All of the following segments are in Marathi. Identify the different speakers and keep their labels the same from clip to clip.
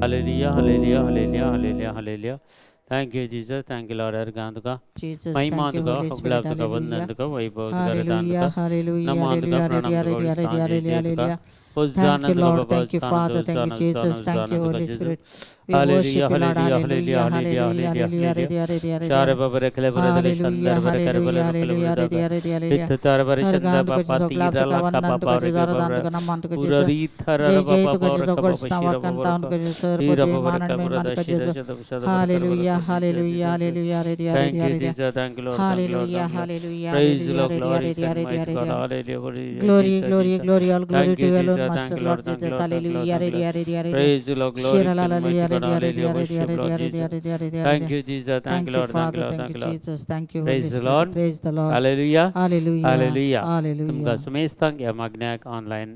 Speaker 1: Hallelujah, hallelujah, hallelujah, hallelujah, hallelujah. Thank you, Jesus. Thank you, Lord. Arganduka.
Speaker 2: Jesus,
Speaker 1: Mahima
Speaker 2: thank you,
Speaker 1: duka,
Speaker 2: Holy Spirit.
Speaker 1: Hablab duka,
Speaker 2: Hallelujah.
Speaker 1: Vandan duka, Vaibhav duka,
Speaker 2: Hallelujah,
Speaker 1: Redan duka,
Speaker 2: hallelujah,
Speaker 1: Naman duka,
Speaker 2: hallelujah,
Speaker 1: Pranam duka,
Speaker 2: hallelujah,
Speaker 1: Vistan, Jai
Speaker 2: hallelujah,
Speaker 1: Jai duka,
Speaker 2: hallelujah. Thank
Speaker 1: Hosanna
Speaker 2: you,
Speaker 1: duka,
Speaker 2: Lord.
Speaker 1: Baba,
Speaker 2: Thank you,
Speaker 1: Hosanna,
Speaker 2: Father. Thank you,
Speaker 1: Hosanna, Hosanna,
Speaker 2: Jesus. Thank
Speaker 1: Hosanna
Speaker 2: you,
Speaker 1: duka,
Speaker 2: Holy
Speaker 1: Jesus.
Speaker 2: Spirit. We
Speaker 1: Hallelujah,
Speaker 2: worship you, Lord.
Speaker 1: hallelujah,
Speaker 2: Hallelujah,
Speaker 1: hallelujah, hallelujah,
Speaker 2: hallelujah,
Speaker 1: hallelujah,
Speaker 2: hallelujah,
Speaker 1: hallelujah.
Speaker 2: hallelujah,
Speaker 1: Share
Speaker 2: hallelujah.
Speaker 1: Baba Rekle Bradale
Speaker 2: Hallelujah,
Speaker 1: Shandar Barakare
Speaker 2: hallelujah,
Speaker 1: Bala Kale
Speaker 2: hallelujah,
Speaker 1: Brada
Speaker 2: hallelujah, hallelujah.
Speaker 1: Hittar Barashanda
Speaker 2: Hargandu ka
Speaker 1: Baba
Speaker 2: jiso klap
Speaker 1: Tira
Speaker 2: ka
Speaker 1: Laka
Speaker 2: vandan tu ka
Speaker 1: Baba
Speaker 2: jiso
Speaker 1: Reke
Speaker 2: aradan tu
Speaker 1: Baba
Speaker 2: ka naman tu ka
Speaker 1: Pura
Speaker 2: jiso
Speaker 1: Rithara
Speaker 2: jai jai tu
Speaker 1: Baba
Speaker 2: ka jiso
Speaker 1: Boraka Baba
Speaker 2: krishna
Speaker 1: Shira
Speaker 2: vakan taun
Speaker 1: Baba
Speaker 2: ka jiso
Speaker 1: Hira
Speaker 2: sarpati
Speaker 1: Baba
Speaker 2: manan
Speaker 1: Reka
Speaker 2: me man
Speaker 1: Brada
Speaker 2: ka
Speaker 1: Shida
Speaker 2: jiso.
Speaker 1: Shada Shada Baraka
Speaker 2: Hallelujah,
Speaker 1: Baraka
Speaker 2: hallelujah, hallelujah, hallelujah,
Speaker 1: Thank you,
Speaker 2: hallelujah.
Speaker 1: Jesus. Thank you, Lord. Thank you, Lord.
Speaker 2: Hallelujah,
Speaker 1: Thank you, Lord.
Speaker 2: hallelujah,
Speaker 1: Praise the
Speaker 2: hallelujah,
Speaker 1: Lord.
Speaker 2: hallelujah,
Speaker 1: Glory
Speaker 2: hallelujah,
Speaker 1: and mighty God.
Speaker 2: hallelujah.
Speaker 1: Hallelujah.
Speaker 2: Glory,
Speaker 1: Jesus,
Speaker 2: glory,
Speaker 1: Jesus.
Speaker 2: glory, all glory
Speaker 1: Thank
Speaker 2: to
Speaker 1: you,
Speaker 2: you alone,
Speaker 1: Jesus. Thank
Speaker 2: Master
Speaker 1: you,
Speaker 2: Lord
Speaker 1: Lord. Thank you,
Speaker 2: Jesus.
Speaker 1: Lord. Thank you, Lord.
Speaker 2: Hallelujah,
Speaker 1: Thank you, Lord.
Speaker 2: hallelujah, hallelujah, hallelujah.
Speaker 1: Praise the Lord. Glory
Speaker 2: Shira la
Speaker 1: and
Speaker 2: la
Speaker 1: mighty
Speaker 2: hallelujah,
Speaker 1: God.
Speaker 2: hallelujah,
Speaker 1: Hallelujah.
Speaker 2: hallelujah,
Speaker 1: Worship, Lord
Speaker 2: hallelujah,
Speaker 1: Jesus.
Speaker 2: hallelujah,
Speaker 1: Thank
Speaker 2: hallelujah.
Speaker 1: you, Jesus. Thank you,
Speaker 2: Thank you,
Speaker 1: Lord. Thank you,
Speaker 2: Father.
Speaker 1: Lord.
Speaker 2: Thank
Speaker 1: Thank
Speaker 2: you,
Speaker 1: you, Lord.
Speaker 2: Jesus. Thank you, Holy
Speaker 1: Praise the
Speaker 2: Spirit.
Speaker 1: Lord.
Speaker 2: Praise the Lord.
Speaker 1: Hallelujah.
Speaker 2: Hallelujah,
Speaker 1: Hallelujah. तुमका
Speaker 2: hallelujah.
Speaker 1: सुमेस्तांग या मागण्याक ऑनलाईन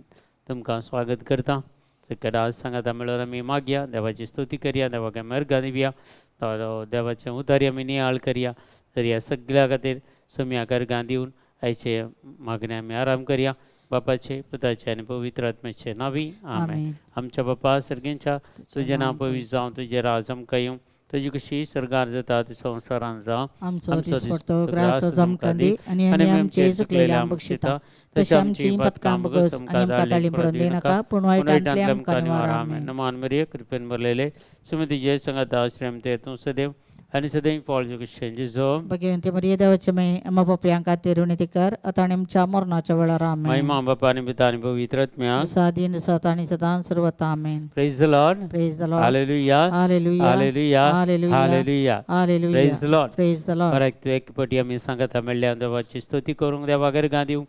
Speaker 1: तुमका स्वागत करता सकाळ आज सांगाता मेळोन आमी मागया देवाची स्तुती करया देवाक मर्ग दिवया देवाचें उतारी आमी नियाळ करया तर ह्या सगळ्या खातीर सोम्याकार दिवन आयचे मागणे आमी आराम करया बापाचे पुताचे आनी पवित्र आत्म्याचे नावी आमेन.
Speaker 2: Amen.
Speaker 1: आमच्या बापा सर्गेंच्या तुझें नांव पवित्र
Speaker 2: पवित्र
Speaker 1: जावं तुजें राज आमकां येवं तुजी कशी सरकार जाता ती संवसारान जावं
Speaker 2: आमचो
Speaker 1: आमचो
Speaker 2: दिसपडतो
Speaker 1: दिसपडतो
Speaker 2: ग्रास
Speaker 1: ग्रास आमकां दी
Speaker 2: जमकांदी आणि आमी आमचे चुकलेले आंबक शिता तशी आमची पथकां बगस आणि आमकां ताळी पडून दिनाका पूण वायटांतले आमकां निवारा. आमेन.
Speaker 1: नमान मरिये कृपेन भरलेले सुमती जय संगत आश्रम ते तूं सदैव आनी सदैव फळ जेजो
Speaker 2: भगवंती मरिये देवाचे मे अम्मा पप्यांक तिरुणी कर आता आणि आमच्या मरणाच्या वेळार आमेन.
Speaker 1: महिमा बापा आनी पिता आनी पवित्र आत्म्या
Speaker 2: सादीन सतानी सदां सर्वता amen.
Speaker 1: Praise the Lord.
Speaker 2: Praise the Lord.
Speaker 1: Hallelujah
Speaker 2: Hallelujah.
Speaker 1: Hallelujah
Speaker 2: Hallelujah.
Speaker 1: Hallelujah.
Speaker 2: Hallelujah.
Speaker 1: Praise the Lord.
Speaker 2: Praise the Lord.
Speaker 1: बरें एक पटी आमी सांगता म्हणल्यार देवाची स्तुती करूंक देवागेर गांदिव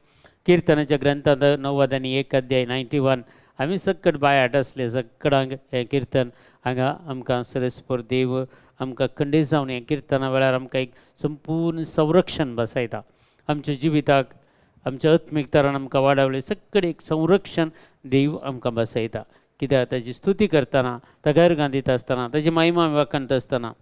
Speaker 1: किर्तनाच्या ग्रंथांत 9 आनी 1 अध्याय 91 आमी सक्कट बायाट आसले सक्कडांक हें किर्तन हांगा आमकां सरस्पर देव आमकां खंडीत जावन हें किर्तना वेळार आमकां एक संपूर्ण संरक्षण बसयता आमच्या जिविताक आमच्या आत्मीक तरान आमकां वाडवले सक्कड एक संरक्षण देव आमकां बसयता कित्याक ताची स्तुती करतना तगार गांदीत आसतना ताची महिमा वाखणत आसतना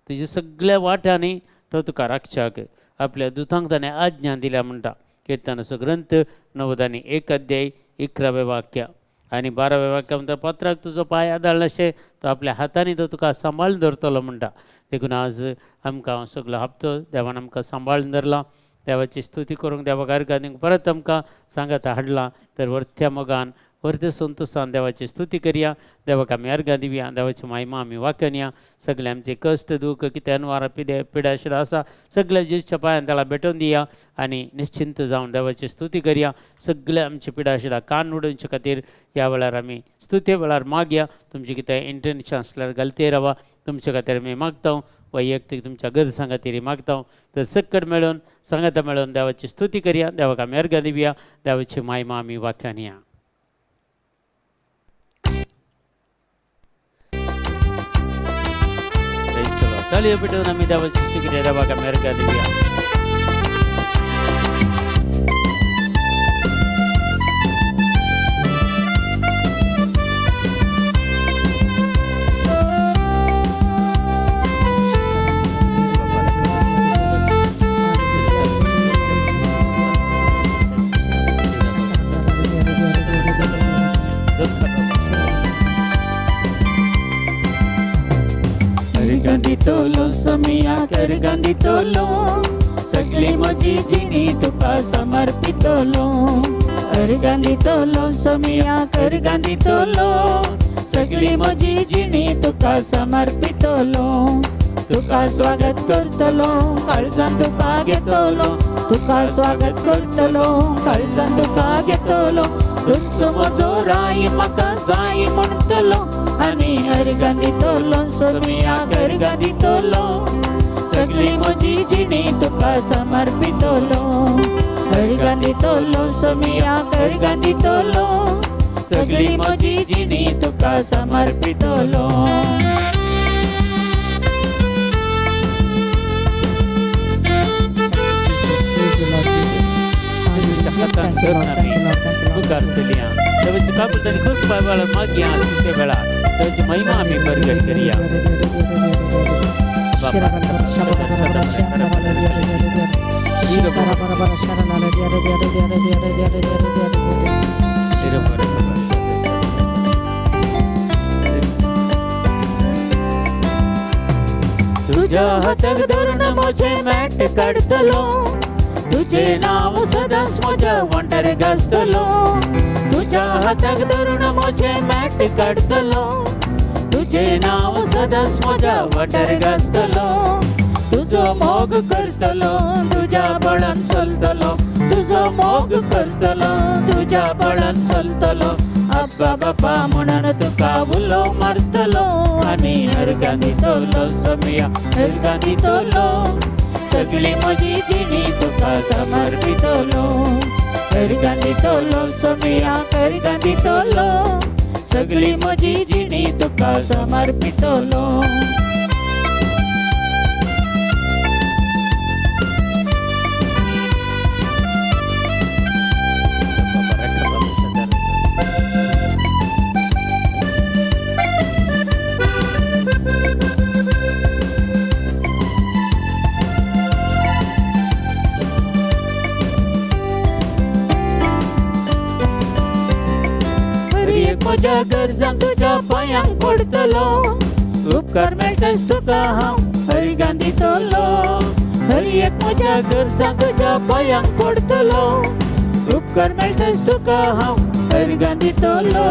Speaker 1: तुज्या सगळ्या वाट्यांनी तो तुका रक्षक आपल्या दुतांक ताणें आज्ञा दिल्या म्हणटा किर्तनाचो ग्रंथ 9 आनी 1 अध्याय 11वें वाक्य आनी 12वें वाक्य म्हणटा पत्राक तुजो पांय आदाळ अशें तो आपल्या हातांनी तो तुका सांबाळून धरतलो म्हणटा देखून आज आमकां सगळो हप्तो देवान आमकां सांबाळून धरला देवाची स्तुती करूंक देवाक अर्घ दिवंक परत आमकां सांगात हाडलां तर वर्त्या मोगान वर्त्या संतोशान देवाची स्तुती करया देवाक आमी अर्घ दिवया देवाची महिमा आमी वाखनया सगळे आमचे कश्ट दूख कितें अनवार पिड्या आशिल्लो आसा सगळ्या जेच्या पांयान ताला भेटोवन दिया आनी निश्चिंत जावन देवाची स्तुती करया सगळ्या आमची पिडा आशिल्ल्या कान उडोवचे खातीर ह्या वेळार आमी स्तुते वेळार मागया तुमची कितें इंटेन्शन आसल्यार घालते रावा तुमचे खातीर आमी मागता वैयक्तीक तुमच्या गरजां खातीर मागता तर सक्कड मेळोन सांगाता मेळोन देवाची स्तुती करया देवाक आमी अर्घ दिवया देवाची महिमा आमी वाखनया. तालियो पेटवून आमी देवाची स्तुती करया देवाक आमी अर्घ दिवया.
Speaker 2: तोलो समिया कर गांधी तोलो सगळी म्हजी जिणी तुका समर्पितलो गांधी तोलो समिया कर गांधी तोलो सगळी म्हजी जिणी तुका समर्पितलो तुका स्वागत करतलो काळजान तुका घेतलो तुका स्वागत करतलो काळजान तुका घेतलो तुझो म्हजो राय म्हाका जाय म्हणटलो आनी अर्घ दितलो समिया अर्घ दितलो सगळी म्हजी जिणी तुका समर्पितलो अर्घ दितलो समिया अर्घ दितलो सगळी म्हजी जिणी तुका समर्पितलो.
Speaker 1: देवाची काबूल खूप वेळा मागया तिथे वेळा देवाची महिमा आम्ही प्रगट करूया.
Speaker 2: तुझ्या हाताक धरून मोचे मॅट काढतलो तुझे नाव सदांच म्हज्या वंटार गाजतलो तुझ्या हाताक धरून मोचे मॅट काढतलो तुझे नाव सदांच म्हज्या वंटार गाजतलो तुझो मोग करतलो तुझ्या बळान चलतलो तुझो मोग करतलो तुझ्या बळान चलतलो अब्बा बापा म्हणून तुका उलो मारतलो आनी हरगां दितलो समिया हरगां दितलो सगळी म्हजी जिणी तुका समर्पितलो हरगां दितलो समिया हरगां दितलो सगळी म्हजी जिणी तुका समर्पितलो म्हज्या गरजां तुझ्या पांयांक पडतलो उपकार मेळटाच तुका हांव हरगां दितलो हर एक म्हज्या गरजां तुझ्या पांयांक पडतलो उपकार मेळटाच तुका हांव हरगां दितलो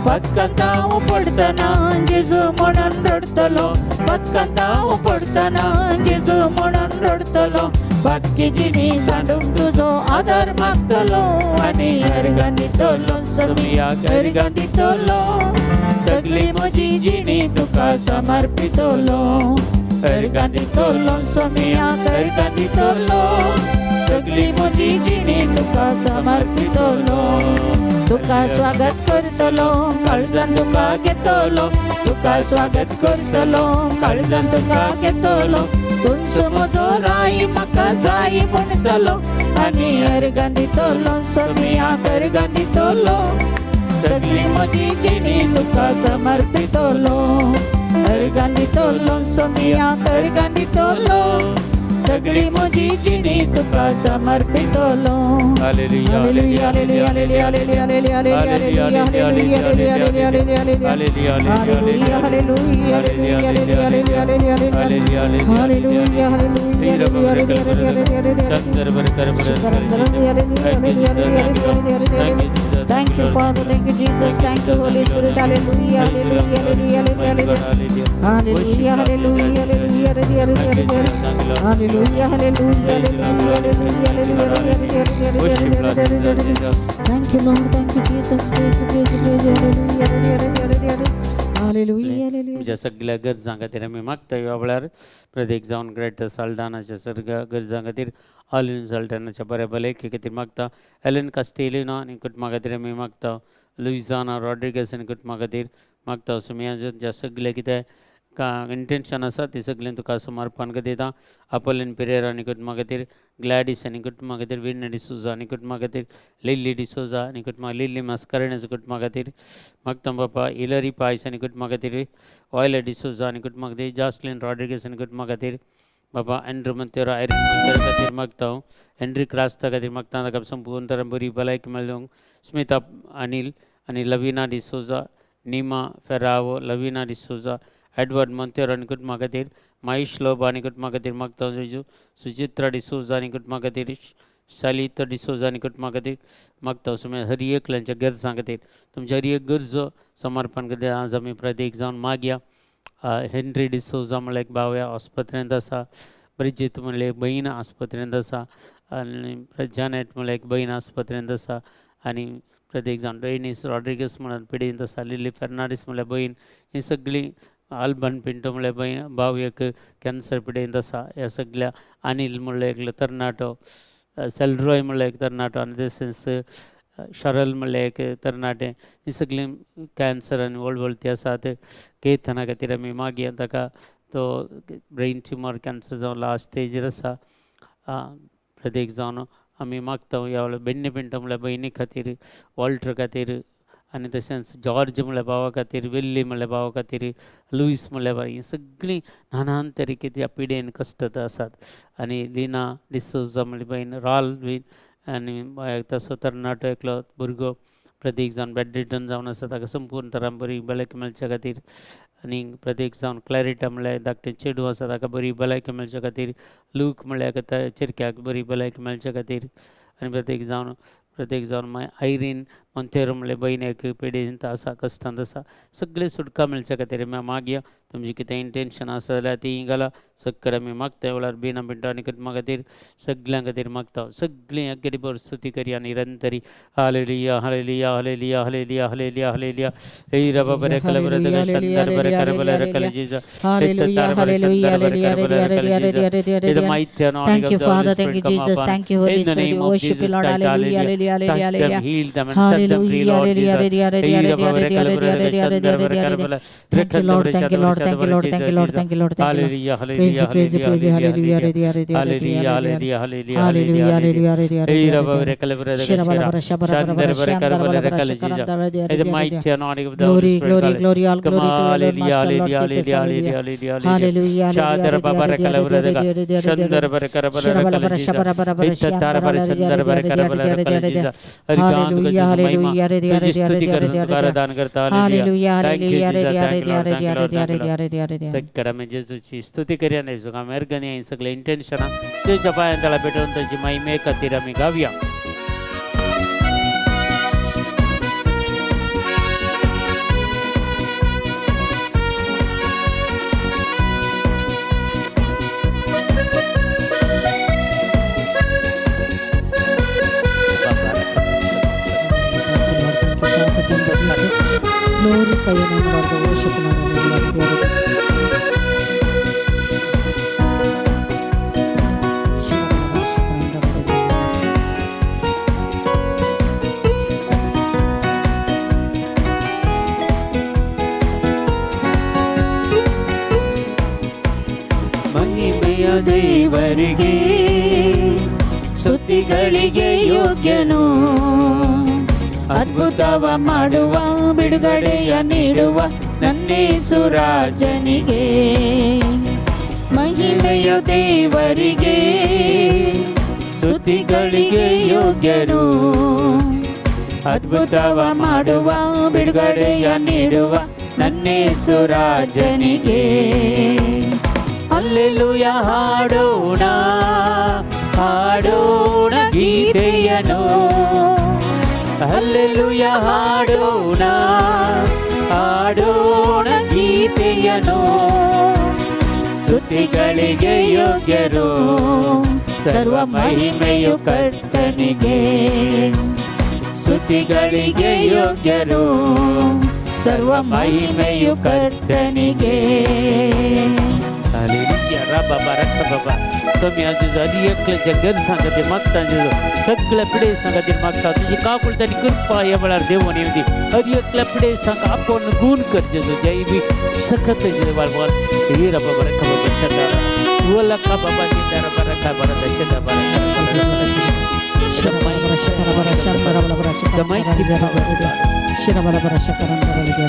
Speaker 2: बदकांत हांव पडटना जेजू म्हणून रडतलो बदकांत हांव पडटना जेजू म्हणून रडतलो बातकी जिणी सांडूंक तुजो आदार मागतलो आनी हरगां दितलो समियाक हरगां दितलो सगळी म्हजी जिणी तुका समर्पितलो हरगां दितलो समियाक हरगां दितलो सगळी म्हजी जिणी तुका समर्पितलो तुका स्वागत करतलो काळजान तुका घेतलो तुका स्वागत करतलो काळजान तुका घेतलो तुमचो म्हजो राई म्हाका जाय म्हणटलो आनी हरगां दितलो समियाक हरगां दितलो सगळी म्हजी जिणी तुका समर्पितलो हरगां दितलो समियाक हरगां दितलो सगळी म्हजी जिणी तुका समर्पितलो hallelujah hallelujah hallelujah hallelujah hallelujah hallelujah hallelujah hallelujah hallelujah hallelujah Thank you, Father. Thank you, Jesus. Thank you, Holy Spirit. Hallelujah, hallelujah, hallelujah, hallelujah, hallelujah, hallelujah, hallelujah, hallelujah, hallelujah. Thank you, Lord. Thank you, Jesus. Praise, praise, praise. Hallelujah, hallelujah, hallelujah, hallelujah.
Speaker 1: तुमच्या सगळ्या गरजां खातीर आमी मागता ह्या वेळार प्रत्येक जावन ग्रेटर साल्डानाच्या सगळ्या गरजां खातीर ऑलिन साल्टानाच्या बऱ्या भलायकी खातीर मागता एलेन कास्टेलिनो आनी कुटुंबा खातीर आमी मागता लुइजाना रॉड्रिगस आनी कुटुंबा खातीर मागता सुमियाच्या सगळे कितें इंटेंशन आसा ती सगळीं तुका समर्पण दिता अपोलिन पेरेरा आनी कुटुंबा खातीर ग्लॅडिस आनी कुटुंबा खातीर विन डिसोजा आनी कुटुंबा खातीर लिली डिसोजा आनी कुटुंबा लिली मास्कारेन्स कुटुंबा खातीर मागता बापा इलरी पायस आनी कुटुंबा खातीर ऑयल डिसोजा आनी कुटुंबा खातीर जास्लिन रॉड्रिगस आनी कुटुंबा खातीर बाबा एंड्रू मंतेरा आयरिन मंतेरा खातीर मागता हेनरी क्रास्ता खातीर मागता ताका संपूर्ण तरेन बरी भलायकी मेळूंक स्मिता अनिल आनी लविना डिसोजा निमा फेरावो लविना डिसोजा एडवर्ड मंतेरो आनी कुटुंबा खातीर महेश लोबा आनी कुटुंबा खातीर मागता सुचित्रा डिसोजा आनी कुटुंबा खातीर शालित डिसोजा आनी कुटुंबा खातीर मागता सुमे हर एकल्यांच्या गरजां खातीर तुमच्या हर एक गरजो समर्पण खातीर आज आमी प्रत्येक जावन मागया हेनरी डिसोजा म्हणल्यार एक भाव ह्या आस्पत्रेंत आसा ब्रिजीत म्हणल्यार एक भयण आस्पत्रेंत आसा आनी जानेट म्हणल्यार एक भयण आस्पत्रेंत आसा आनी प्रत्येक जावन डेनिस रॉड्रिगस म्हणून पिडेंत आसा लिली फेर्नांडीस म्हणल्यार भयण ही सगळीं आल्बन पिंटो म्हणल्यार भयण भाव एक कॅन्सर पिडेंत आसा ह्या सगळ्या अनिल म्हणल्यार एक तरणाटो सेल्ड्रॉय म्हणल्यार एक तरणाटो आनी तशेंच शरल म्हणल्यार एक तरणाटें ही सगळीं कॅन्सर आनी वळवळती आसात केथना खातीर आमी मागया ताका तो ब्रेन ट्युमर कॅन्सर जावन लास्ट स्टेजीर आसा प्रत्येक जावन आमी मागता ह्या वेळार बेन्नी पिंटो म्हणल्यार भयणी खातीर वॉल्टर खातीर आनी तशेंच जॉर्ज म्हणल्यार भावा खातीर विल्ली म्हणल्यार भावा खातीर लुईस म्हणल्यार भाव ही सगळीं नानान तरेके ह्या पिडेन कश्ट आसात आनी लिना डिसोजा म्हणल्यार भयण राल बीन आनी तसो तरणाटो एकलो भुरगो प्रत्येक जावन बॅडमिंटन जावन आसा ताका संपूर्ण तरान बरी भलायकी मेळच्या खातीर आणि प्रत्येक जावन क्लॅरिटा म्हणल्यार धाकटें चेडूं आसा ताका बरी भलायकी मेळचे खातीर, लूक म्हणल्यार चिरक्याक बरी भलायकी मेळचे खातीर, आनी प्रत्येक जावन मागीर आयरीन मोंतेरो म्हणल्यार भयणेक पिडेंत आसा, कश्टांत आसा, सगळे सुटका मेळचे खातीर आमी मागया. तुमची कितें इंटेंशन आसा जाल्यार ती घाला. सगळे आमी मागता वेळार बिना पिंटा आनी कितें खातीर सगळ्यां खातीर मागता. सगळीं एकेरी बरोबर स्तुती करया निरंतरी. Hallelujah hallelujah hallelujah hallelujah hallelujah hallelujah. हे रबा बरे कले बरे दगा शंदर बरे करे बरे रकले जीजा.
Speaker 2: Hallelujah, hallelujah, hallelujah,
Speaker 1: In the mighty and
Speaker 2: Thank you,
Speaker 1: of the Holy
Speaker 2: Father.
Speaker 1: Spirit,
Speaker 2: Thank you,
Speaker 1: come
Speaker 2: Jesus.
Speaker 1: upon.
Speaker 2: Thank you, Holy
Speaker 1: In the
Speaker 2: Spirit.
Speaker 1: name
Speaker 2: We
Speaker 1: of
Speaker 2: worship you,
Speaker 1: Jesus
Speaker 2: Lord.
Speaker 1: Christ,
Speaker 2: Hallelujah,
Speaker 1: hallelujah.
Speaker 2: hallelujah,
Speaker 1: Touch them,
Speaker 2: hallelujah.
Speaker 1: heal them, and set them free,
Speaker 2: Hallelujah,
Speaker 1: Lord Jesus.
Speaker 2: hallelujah, Thank you, Lord. Thank you, Lord. Thank you, Lord. Thank you, Lord. Thank you, Lord. Thank you, Lord.
Speaker 1: Hallelujah,
Speaker 2: Praise you,
Speaker 1: hallelujah,
Speaker 2: praise you, praise you. Hallelujah, hallelujah,
Speaker 1: hallelujah,
Speaker 2: hallelujah,
Speaker 1: hallelujah,
Speaker 2: hallelujah, hallelujah, hallelujah.
Speaker 1: Hey, Rabba, Vere, Kale, Vere, Dega,
Speaker 2: Shira, bala,
Speaker 1: Shira.
Speaker 2: bara, shabara, bara, bara,
Speaker 1: Shandar, Vere, Kare,
Speaker 2: shandar,
Speaker 1: Vere,
Speaker 2: bala, bara,
Speaker 1: Kale,
Speaker 2: shakarandala,
Speaker 1: Jesus. In the mighty anointing of the Holy
Speaker 2: Glory,
Speaker 1: Spirit,
Speaker 2: glory,
Speaker 1: hallelujah.
Speaker 2: glory, all
Speaker 1: Come
Speaker 2: glory to
Speaker 1: on,
Speaker 2: you, Lord, Master,
Speaker 1: hallelujah,
Speaker 2: Lord
Speaker 1: hallelujah,
Speaker 2: Jesus,
Speaker 1: hallelujah,
Speaker 2: hallelujah.
Speaker 1: hallelujah,
Speaker 2: Hallelujah,
Speaker 1: Shadar, Baba, Vere, Kale, Vere, Dega. Shandar, Vere, Kare, Vere,
Speaker 2: Shira, bala,
Speaker 1: Kale,
Speaker 2: bara,
Speaker 1: Jesus.
Speaker 2: shabara, bara, bara,
Speaker 1: Itta, Tara,
Speaker 2: shandar,
Speaker 1: Vere, Chandar, Vere, Kare, Vere, Kale, Jesus. Hallelujah, तुझी स्तुती करतो, तुकारा दान करता,
Speaker 2: Hallelujah,
Speaker 1: Thank you,
Speaker 2: hallelujah,
Speaker 1: Jesus. Thank you, Lord. Thank you, Lord. Thank you, Lord.
Speaker 2: hallelujah.
Speaker 1: सगळ्या मी जेजूची स्तुती करूया नाही तुका मेरगणी सगळे इंटेन्शन तुझ्या पायां त्याला भेटून त्याची महिमे खातीर आम्ही गावया.
Speaker 2: Glorify your name, Lord. Worship you, Lord.
Speaker 1: ಮಹಿಮೆಯ ದೇವರಿಗೆ
Speaker 2: ಸ್ತುತಿಗಳಿಗೆ ಯೋಗ್ಯನು, ಅದ್ಭುತವ ಮಾಡುವ ಬಿಡುಗಡೆಯ ನೀಡುವ ನನ್ನೇಸು ರಾಜನಿಗೆ. ಮಹಿಮೆಯ ದೇವರಿಗೆ ಸ್ತುತಿಗಳಿಗೆ ಯೋಗ್ಯನು, ಅದ್ಭುತವ ಮಾಡುವ ಬಿಡುಗಡೆಯ ನೀಡುವ ನನ್ನೇಸು ರಾಜನಿಗೆ. ಹಲ್ಲೆಲೂಯ ಹಾಡೋಣ ಹಾಡೋಣ ಗೀತೆಯನು, ಹಲ್ಲೆಲೂಯ ಹಾಡೋಣ ಹಾಡೋಣ ಗೀತೆಯನು. ಸ್ತುತಿಗಳಿಗೆ ಯೋಗ್ಯರು, ಸರ್ವ ಮಹಿಮೆಯು ಕರ್ತನಿಗೆ. ಸ್ತುತಿಗಳಿಗೆ ಯೋಗ್ಯರು, ಸರ್ವ ಮಹಿಮೆಯು ಕರ್ತನಿಗೆ.
Speaker 1: Hallelujah, Rabba, Baraka, Baba. Tommy, आज झाली एकले जगन सांगते मागता सगळ्या पिढे सांगते मागता तुझी काकुलतानी कृपा या वेळार देवणी होती. हरी एकल्या पिढे सांग आपण गुण करते जय बी सखत बाळवाल हे रबा बरका बाबा चंदा वला का बाबा जिंदा रबा रखा बरका चंदा बरका
Speaker 2: शरमा बरशा बरशा बरशा बरशा
Speaker 1: जमाई की
Speaker 2: ಶಿರಬಲ ಬರಶಾ ಕರಂದರಳಿಗೆ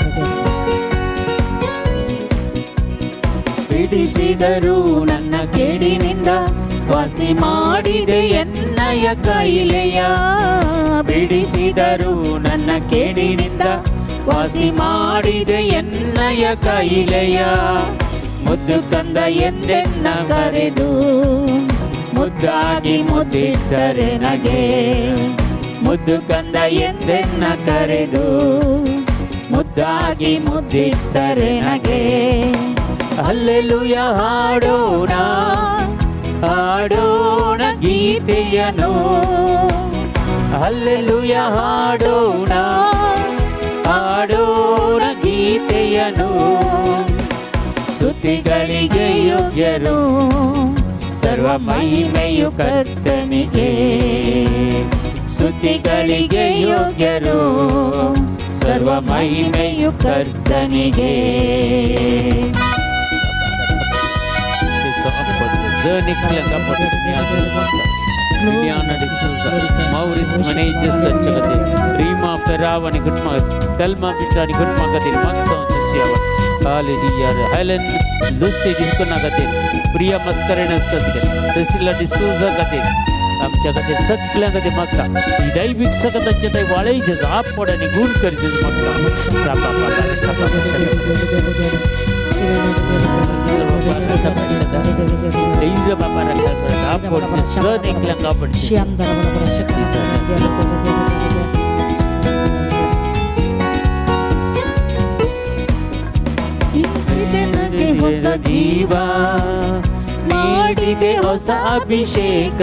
Speaker 2: ಬಿಡಿಸಿದರು ನನ್ನ ಕೇಡಿನಿಂದ, ವಾಸಿ ಮಾಡಿದೆ ಎನ್ನಯ ಕಾಯಿಲೆಯ. ಬಿಡಿಸಿದರು ನನ್ನ ಕೇಡಿನಿಂದ, ವಾಸಿ ಮಾಡಿದೆ ಎನ್ನಯ ಕಾಯಿಲೆಯ. ಮುದ್ದು ಕಂದ ಎಂದೆನ್ನ ಕರೆದು, ಮುದ್ದಾಗಿ ಮುದ್ದಿಟ್ಟರೆ ನಗೆ. ಮುದ್ದು ಕಂದ ಎಂದೆನ್ನ ಕರೆದು, ಮುದ್ದಾಗಿ ಮುದ್ದಿಟ್ಟರೆ ನಗೆ. ಹಲ್ಲೆಲೂಯ ಹಾಡೋಣ ಹಾಡೋಣ ಗೀತೆಯನು, ಹಲ್ಲೆಲೂಯ ಹಾಡೋಣ ಹಾಡೋಣ ಗೀತೆಯನು. ಸ್ತುತಿಗಳಿಗೆ ಯೋಗ್ಯರು, ಸರ್ವ ಮಹಿಮೆಯು ಕರ್ತನಿಗೆ. ಸ್ತುತಿಗಳಿಗೆ ಯೋಗ್ಯರು, ಸರ್ವ ಮಹಿಮೆಯು ಕರ್ತನಿಗೆ.
Speaker 1: Maurice manages such a thing. Rima Ferravani good mother, Telma Pitani good Magatin, Makton Siava, Hallelujah, Helen Lucy Disconagatin, Priya Mascarenas Katin, Cecilia D'Souza Katin, आमच्या खातीर सगळ्यां खातीर मागता ही दैवीक सकतांचे थंय वाळयचे आप पडनी गूण करचे मागता धैर्य बाबा आप पडचे सण एकल्यांक आपडचे ಹೊಸ ಜೀವ ನೀಡಿದೆ ಹೊಸ ಅಭಿಷೇಕ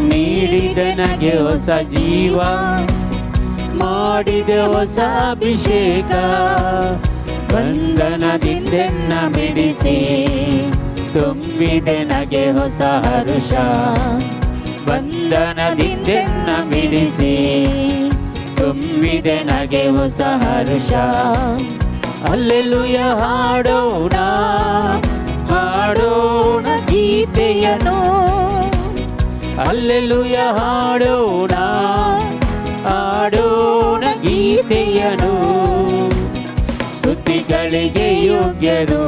Speaker 1: ನೀಡಿದೆ ನನಗೆ ಹೊಸ ಜೀವ ಮಾಡಿದೆ ಹೊಸ ಅಭಿಷೇಕ ಬಂಧನದಿಂದೆನ್ನ ಬಿಡಿಸಿ ತುಂಬಿದೆ ನನಗೆ ಹೊಸ ಹರುಷ ಬಂಧನದಿಂದೆನ್ನ ಬಿಡಿಸಿ ತುಂಬಿದೆ ನನಗೆ ಹೊಸ ಹರುಷ ಹಲ್ಲೆಲೂಯಾ ಹಾಡೋಣ ಹಾಡೋಣ ಗೀತೆಯನ್ನು ಹಲ್ಲೆಲೂಯಾ ಹಾಡೋಣ ಹಾಡೋಣ ಗೀತೆಯನ್ನು ಸ್ತುತಿಗಳಿಗೆ ಯೋಗ್ಯರು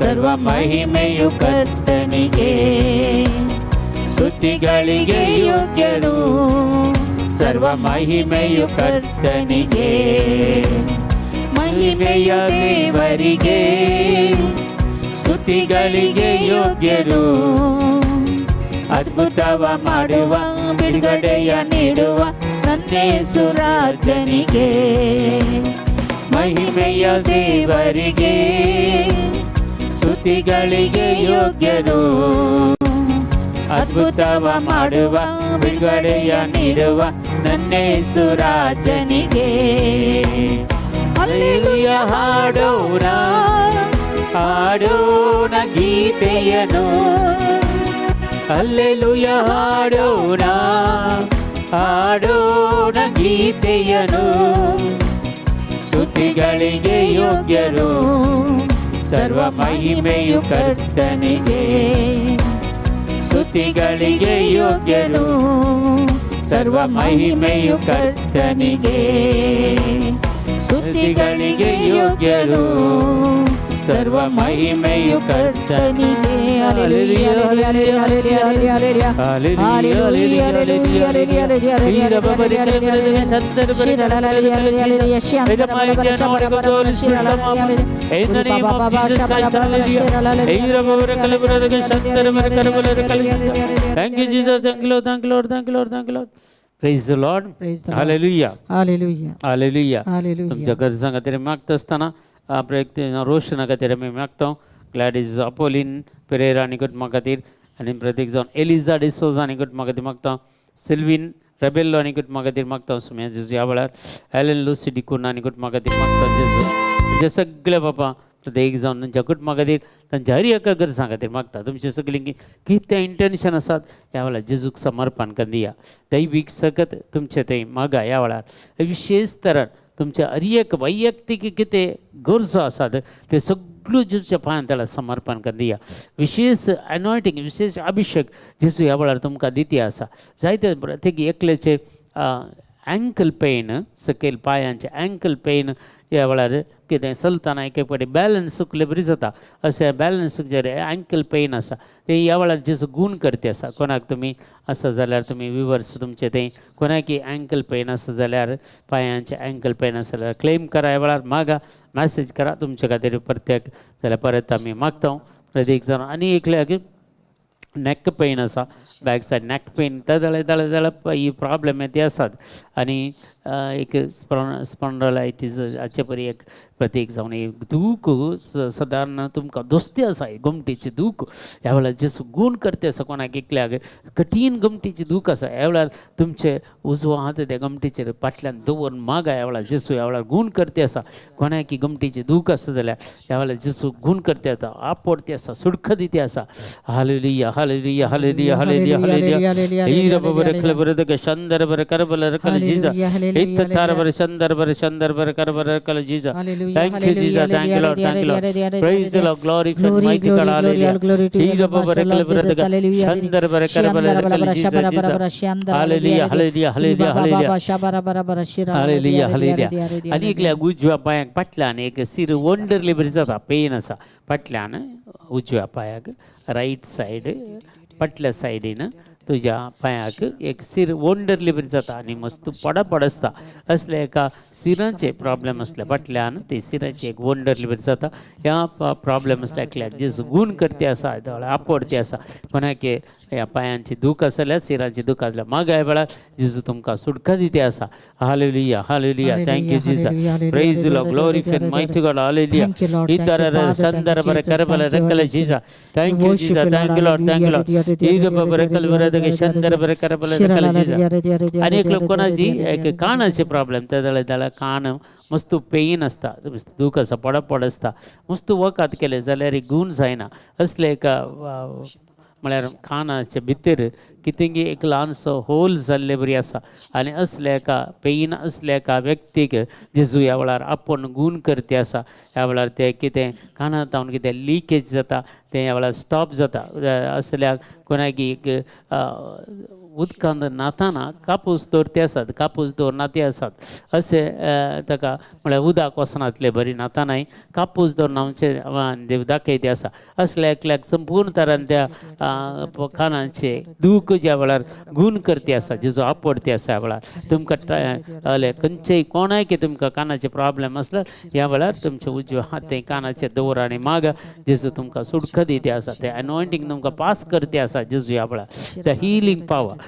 Speaker 1: ಸರ್ವ ಮಹಿಮೆಯು ಕರ್ತನಿಗೆ ಸ್ತುತಿಗಳಿಗೆ ಯೋಗ್ಯರು ಸರ್ವ ಮಹಿಮೆಯು ಕರ್ತನಿಗೆ ಮಹಿಮೆಯ ದೇವರಿಗೆ ಸ್ತುತಿಗಳಿಗೆ ಯೋಗ್ಯರು ಅದ್ಭುತವ ಮಾಡುವ ಬಿಡುಗಡೆಯ ನೀಡುವ ನನ್ನೇಸು ರಾಜನಿಗೆ ಮಹಿಮೆಯ ದೇವರಿಗೆ ಸ್ತುತಿಗಳಿಗೆ ಯೋಗ್ಯರು ಅದ್ಭುತವ ಮಾಡುವ ಬಿಡುಗಡೆಯ ನೀಡುವ ನನ್ನೇಸು ರಾಜನಿಗೆ ಹಲ್ಲೆಲೂಯಾ ಹಾಡೋಣ ಹಾಡೋಣ ಗೀತೆಯನ್ನು ಹಲ್ಲೆಲೂಯಾ ಹಾಡೋಣ ಹಾಡೋಣ ಗೀತೆಯನ್ನು ಸ್ತುತಿಗಳಿಗೆ ಯೋಗ್ಯರು ಸರ್ವ ಮಹಿಮೆಯು ಕರ್ತನಿಗೆ ಸ್ತುತಿಗಳಿಗೆ ಯೋಗ್ಯರು ಸರ್ವ ಮಹಿಮೆಯು ಕರ್ತನಿಗೆ ಸ್ತುತಿಗಳಿಗೆ ಯೋಗ್ಯರು ಸರ್ವ ಮಹಿಮೆಯು ಕರ್ತನಿಗೆ hallelujah hallelujah hallelujah hallelujah hallelujah hallelujah Thank you Jesus, thank you Lord, thank you Lord, thank you Lord, thank you Lord. Praise the Lord. Hallelujah.
Speaker 2: Hallelujah.
Speaker 1: Hallelujah.
Speaker 2: Hallelujah.
Speaker 1: तुमच्या गरजां खातीर मागता आसतना रोशना खातीर आमी मागता ग्लॅडीज अपोलीन पेरेरा आनी कुटुंबा खातीर आनी प्रत्येक जावन एलिझा डिसोजा आनी कुटुंबा खातीर मागता सिल्वीन रेबेल्लो आनी कुटुंबा खातीर मागता सुम्या जेजू ह्या वेळार एलन लुसी डिकून आनी कुटुंबा खातीर मागता जेजू म्हणजे सगळे बापा प्रत्येक जावन तुमच्या कुटुंबा खातीर तांच्या हर एका गरजां खातीर मागता तुमचे सगळीं कितें इंटेन्शन आसात ह्या वेळार जेजूक समर्पण करून दिया दैवीक सकत तुमचे थंय मागा ह्या वेळार विशेष तरान तुमच्या हर एक वैयक्तीक कितें गरजो आसात ते सगळ्यो जेजूच्या पांयां तेळार समर्पण करून दिया विशेष एनॉयटींग विशेष अभिषेक जेजू ह्या वेळार तुमकां दिती आसा जायते प्रत्येक एकल्याचे एंकल पेन सकयल पांयांचे एंकल पेन ह्या वेळार कितें चलतना एक फावटी बॅलन्स चुकले बरी जाता अशें बॅलन्स जर एंकल पेन आसा ते ह्या वेळार जेजू गूण करते आसा कोणाक तुमी आसा जाल्यार तुमी विवर्स तुमचे थंय कोणाकी एंकल पेन आसा जाल्यार पांयांचे एंकल पेन आसा जाल्यार क्लेम करा ह्या वेळार मागा मॅसेज करा तुमचे खातीर प्रत्येक जाल्यार परत आमी मागता प्रत्येक जाण आनी एकल्याक नेक पेन आसा बॅक सायड नेक पेन तळे ही प्रॉब्लेम ते आसात आनी एक स्पॉन्डलायटीस हाचे परी एक प्रत्येक जावन एक दूख सादारण तुमकां दोस्ती आसा गमटीची दूख ह्या वेळार जेजू गूण करते आसा कोणाक एकल्याक कठीण गमटीची दूख आसा ह्या वेळार तुमचे उजवो हात त्या गमटीचेर फाटल्यान दवरून मागा ह्या वेळार जेजू ह्या वेळार गूण करते आसा कोणाकी गमटीची दूख आसा जाल्यार ह्या वेळार जेजू गूण करते आसा आपडते आसा सुडख दिते आसा hallelujah hallelujah hallelujah hallelujah hallelujah हीर बरे खल बरे दक शंदर बरे कर बरे कल जीजा इत तार बरे शंदर बरे कर बरे कल जीजा Thank you, Jesus. Thank you, Lord. Thank you, Lord. Praise the Lord. Glory for mighty God. Hallelujah. Hallelujah. Hallelujah. Hallelujah. Hallelujah. Hallelujah. आणि एकल्या उजव्या पांयाक फाटल्यान एक सिर वंडरली बरी जाता पेन आसा फाटल्यान उजव्या पांयाक राईट सायड फाटल्या सायडीन तुज्या पांयाक एक सीर वोंडरली बरी जाता आनी मस्त पड आसता असले एका सिरांचे प्रॉब्लेम असले फाटल्यान ती सिरांची एक वोंडरली बरी जाता ह्या प्रॉब्लेम असल्याक जेजू गूण करते आसा आपडते आसा कोणाके ह्या पांयांची दूख आसल्यार सिरांची दूख आसल्यार मागाय वेळार जेजू तुमकां सुटका दिते आसा hallelujah hallelujah thank you Jesus praise the Lord glorify mighty God hallelujah इतर संदर बरे करबले रकले Jesus thank you Jesus thank you Lord ಈಗ ಬರೆ ಕಲ್ವರದಗೆ ಶಂದರ ಬರೆ ಕರಬಲ अनेक लोकांची एक कानाचे प्रॉब्लेम त्या कान मस्त पेन आसता दूख आसा पड आसता मस्त वखद केले जाल्यार गूण जायना असले एका म्हळ्यार कानाचे भितर कितेंगी एक ल्हानसो होल जाल्ले बरी आसा आनी असले एका पेन असले एका व्यक्तीक जेजू ह्या वेळार आपूण गूण करते आसा ह्या वेळार ते कितें कानांतावन कितें लिकेज जाता तें ह्या वेळार स्टॉप जाता असल्याक कोणाकी एक उदकांत नाताना कापूस दवरते आसात कापूस दवरनाते आसात अशे ताका म्हळ्यार उदक वचनातले बरी नातानाय कापूस दवरनाचे देव दाखयते आसा असल्या एकल्याक संपूर्ण तरान त्या कानांचे दूख ज्या वेळार गूण करते आसा जेजू आपडते आसा ह्या वेळार तुमकां खंयचेय कोणाय की तुमकां कानाचे प्रॉब्लेम आसल्यार ह्या वेळार तुमचे उजवे हात कानाचे दवर आनी माग जेजू तुमकां सुटका दिते आसा ते एनॉयंटींग तुमकां पास करते आसा जेजू ह्या वेळार द हिलींग पावर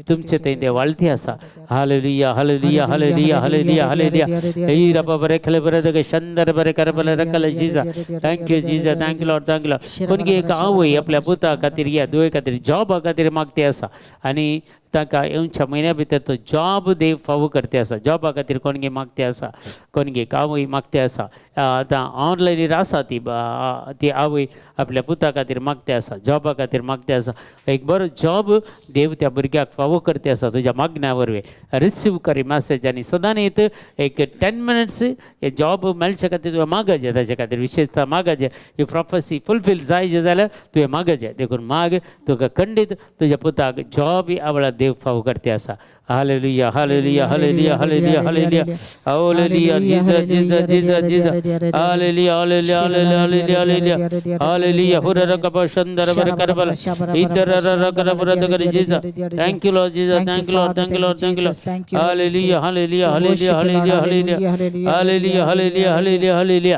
Speaker 1: तुमचे ते वाळती आसा hallelujah hallelujah hallelujah hallelujah hallelujah ए रबा बरे खले बरे दगे शंदर बरे करबले रकले Jesus thank you Jesus thank you Lord कोणगी एक आवय आपल्या पुता खातीर या दुये खातीर जॉबा खातीर मागते आसा आनी ताका येवच्या म्हयन्या भितर तो जॉब देव फावो करते आसा जॉबा खातीर कोणगे मागते आसा कोणगे आवय मागते आसा आतां ऑनलायनीर आसा ती आवय आपल्या पुता खातीर मागते आसा जॉबा खातीर मागते आसा एक बरो जॉब देव त्या भुरग्याक फावो करते आसा तुज्या मागण्या वरवीं रिसीव करी मॅसेज आनी सदां न्ही एक 10 मिनट्स हे जॉब मेळचे खातीर तुवें मागचें ताचे खातीर विशेषता मागचें ही प्रोफेसी फुलफील जायचे जाल्यार तुवें मागचें देखून माग तुका खंडीत तुज्या पुताक जॉब ह्या वेळार देव फावो करते आसा hallelujah hallelujah hallelujah hallelujah hallelujah hallelujah Jesus Jesus Jesus Jesus hallelujah hallelujah hallelujah hallelujah hallelujah हुररकब शंदर बर करबल इतर रकरबर दगर Jesus thank you Lord Jesus thank you Lord thank you Lord thank you Lord hallelujah hallelujah hallelujah hallelujah hallelujah hallelujah hallelujah hallelujah hallelujah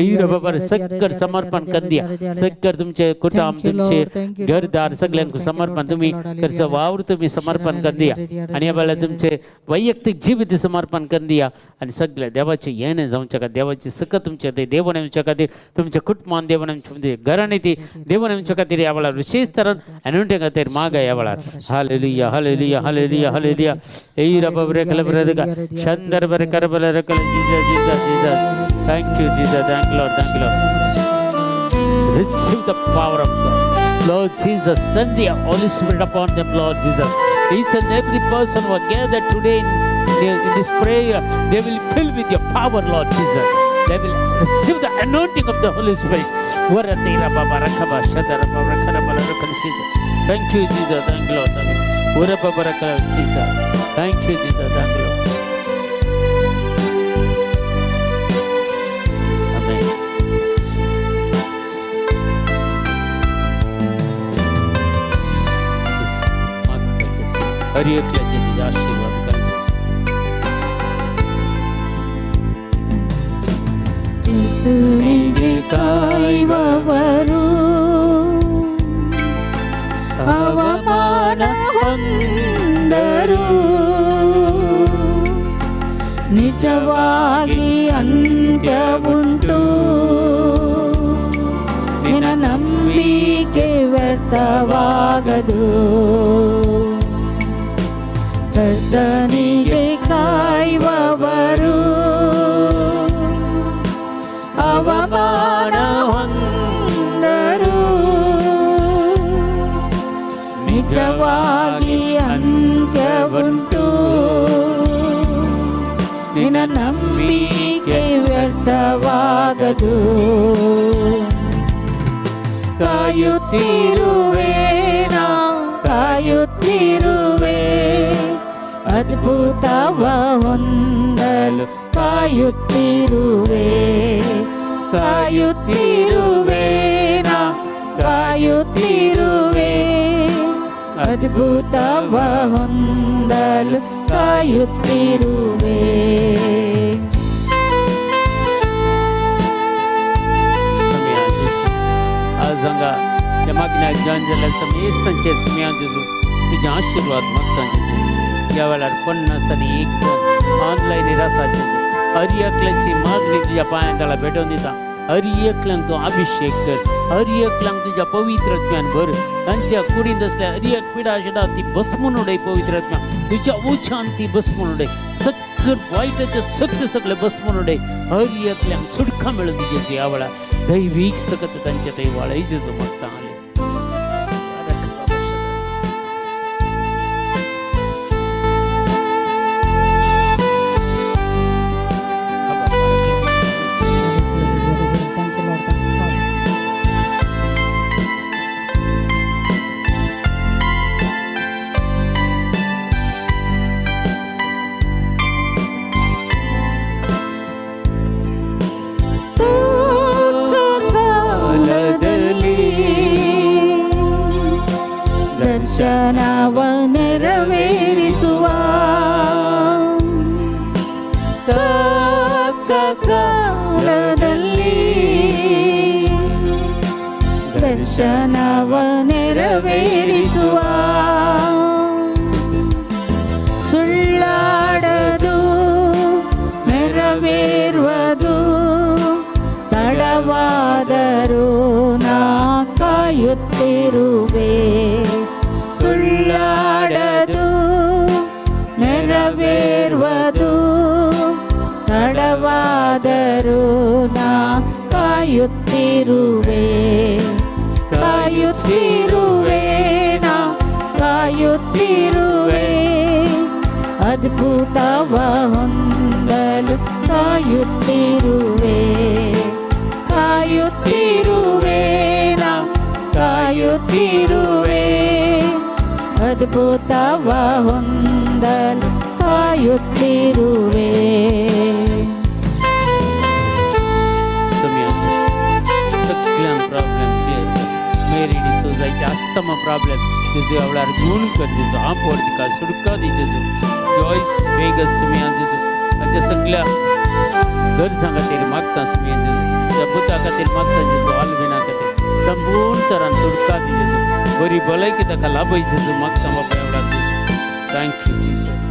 Speaker 1: ई रबर सक्कर समर्पण कर दिया सक्कर तुमचे कुटुंब तुमचे घरदार सगळ्यांक समर्पण तुम्ही करचं वावर तुम्ही समर्पण कर दिया आणि या वेळेला तुमचे वैयक्तिक जीवित समर्पण कर दिया आणि सगळे देवाचे येणे जावचे का देवाची सक तुमचे ते देव नेमच्या खातीर तुमच्या कुटुंबान देव नेमचे घरांनी ती देव नेमच्या खातीर या वेळार विशेष तरान एनोंटे खातीर मागा या वेळार हालेलुया हालेलुया हालेलुया हालेलुया ए रब बरे कल बरे दगा शंदर बरे कर बरे रकल Jesus Jesus Jesus thank you Jesus thank you Lord receive the power of God Lord Jesus send the Holy Spirit upon them Lord Jesus each and every person who are gathered today in this prayer they will fill with your power Lord Jesus they will receive the anointing of the Holy Spirit waratira baba rakaba shadara baba rakaba rakal Jesus thank you Jesus thank you Lord ura baba rakal Jesus thank you Jesus thank you Lord amen Hari एक आशीर्वाद
Speaker 2: ಕಾಯುವವರು ಅವಮಾನ ಹೊಂದರು ನಿಜವಾಗಿ ಅಂತ್ಯವುಂಟು ನಿನ್ನ ನಂಬಿಕೆ ವ್ಯರ್ಥವಾಗದು ಕರ್ತನಿಗೆ ಕಾಯುವವರು ಅವಮಾನ ಹೊಂದರು ನಿಜವಾಗಿ ಅಂತ್ಯವುಂಟು ನಿನ್ನ ನಂಬಿಕೆ ವ್ಯರ್ಥವಾಗದು ಕಾಯುತ್ತಿರುವೆ ನಾ ಕಾಯುತ್ತಿರುವೆ ಅದ್ಭುತವ ಹೊಂದಲು ಕಾಯುತ್ತಿರುವೆ ಕಾಯುತ್ತಿರುವೆ ನಾ ಕಾಯುತ್ತಿರುವೆ ಅದ್ಭುತವ ಹೊಂದಲು ಕಾಯುತ್ತಿರುವೆ.
Speaker 1: आज हांगा त्या मागण्याक जॉइन जाल्यार समेस्त तांचेर तुमी हांव जेजू तुजें आशिर्वाद मागता जेजू. ह्या वेळार 50 आनी 1 जण ऑनलायनीर आसा जेजू. हर एकल्याची मागणी तुज्या पांयांक भेटोवन दिता. हर एकल्यांक तूं अभिषेक कर. हर एकल्यांक तुज्या पवित्र आत्म्यान भर. तांच्या कुडींत असल्या हर एक पिडा आशिता ती भस्मून उडय पवित्र आत्म्या. तुज्या ओछान ती भस्मून उडय. सगळं वायटाचें सगळें भस्मून उडय. हर एकल्यांक सुटका मेळूं दी जेजू. ह्या वेळार दैवीक सकत तांचे थंय वाळय जेजू मागता हांव.
Speaker 2: ದರ್ಶನವ ನೆರವೇರಿಸುವ ತಕ್ಕ ಕಾಲದಲ್ಲಿ ದರ್ಶನವ ನೆರವೇರಿಸುವ ಸುಳ್ಳಾಡದು ನೆರವೇರುವುದು ತಡವಾದರೂ ನಾ ಕಾಯುತ್ತಿರುವೆ. ಸುಳ್ಳಾಡದು ನೆರವೇರುವುದು ತಡವಾದರೂ ನಾ ಕಾಯುತ್ತಿರುವೆ. ಕಾಯುತ್ತಿರುವೆ ನಾ ಕಾಯುತ್ತಿರುವೆ. ಅದ್ಭುತವ ಹೊಂದಲು ಕಾಯುತ್ತಿರುವೆ. ಕಾಯುತ್ತಿರುವೆ ನಾ ಕಾಯುತ್ತಿರುವೆ. ಅದ್ಭುತವ ಹೊಂದಲು ಕಾಯುತ್ತಿರುವೆ.
Speaker 1: मेरी डिसोजाची अस्थमा प्रॉब्लेम तुझे आवळार गुण कर जेजू. हांव पडदिका सुटका दी जेजू. जॉयस वेगस तुमी हांव जेजू. हाच्या सगळ्या गरजां खातीर मागता तुमी हांव जेजू. त्या भुता खातीर मागता जेजू. आलविना खातीर संपूर्ण तरान सुटका दी जेजू. बरी भलायकी ताका लाभय जेजू मागता बाबा एवढा जेजू. Thank you Jesus.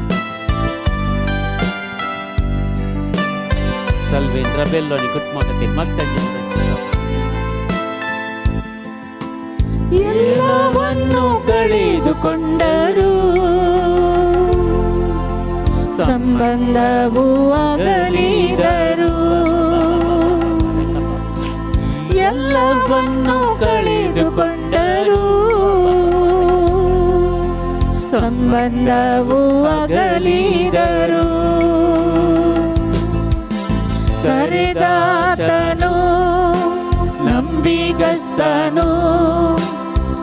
Speaker 1: सल्वेंद्र बेल्लोनी कुटुंबा खातीर मागता जेजू.
Speaker 2: ಎಲ್ಲವನ್ನು ಕಳೆದುಕೊಂಡರೂ ಸಂಬಂಧವು ಅಗಲಿದರು. ಎಲ್ಲವನ್ನು ಕಳೆದುಕೊಂಡರೂ ಸಂಬಂಧವು ಅಗಲಿದರು. ಕರೆದಾತನು ನಂಬಿಗಸ್ತನು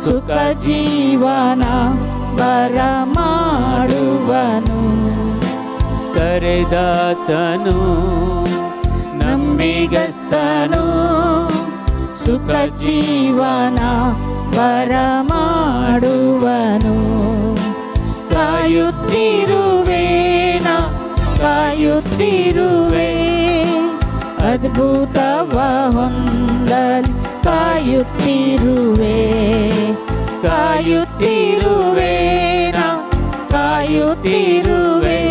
Speaker 2: ಸುಖ ಜೀವನ ಬರಮಾಡುವನು.
Speaker 1: ಕರೆದಾತನು
Speaker 2: ನಂಬಿಗಸ್ತನು ಸುಖ ಜೀವನ ಬರಮಾಡುವನು. ಕಾಯುತ್ತಿರುವೆ ನಾ ಕಾಯುತ್ತಿರುವೆ. ಅದ್ಭುತವ ಹೊಂದಲು ಕಾಯುತ್ತಿರುವೆ. ಕಾಯುತ್ತಿರುವೆ ನಾ ಕಾಯುತ್ತಿರುವೆ.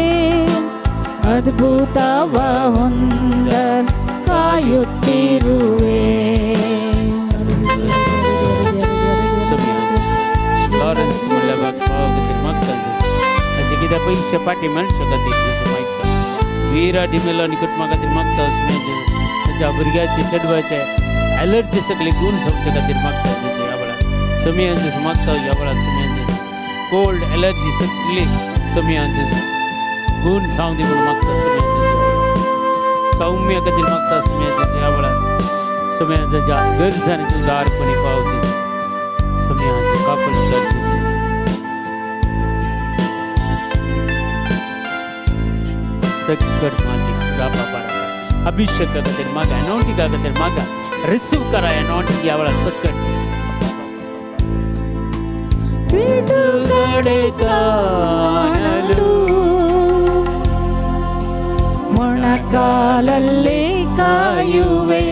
Speaker 2: ಅದ್ಭುತವ ಹೊಂದಲು ಕಾಯುತ್ತಿರುವೆ.
Speaker 1: लॉरेन्स म्हणल्या भाग खातीर मागता ताचे कितें पयशे पाटी मेळचे खातीर मागता. विरा डिमेलोनी कुटुंबा खातीर मागता ताच्या भुरग्याचे चेडवाचे एलर्जी सगळे गुण सोडचे खातीर मागता जेजू. ह्या वेळार तुमी हांव जेजू मागता. ह्या वेळार तुमी हांव जेजू कोल्ड एलर्जी सगळी तुमी हांव जेजू गुण सावं दी म्हणून मागता. तुमी हांव जेजू सौम्य खातीर मागता. तुमी हांव जेजू ह्या वेळार तुमी हांव तेज्या गरजांनी तूं दारपणी पाव जेजू. तुमी हांव जेजू काकूळ कर जेजू. सगळं माती राबा बारा अभिषेक खातीर मागा. एनॉन्टिका खातीर मागा. रिसीव करा एनॉन्टिक ह्या वेळार सगळं. ಬಿಡುಗಡೆ ಕಾಣಲು
Speaker 2: ಮೊಣಕಾಲಲ್ಲಿ ಕಾಯುವೆ,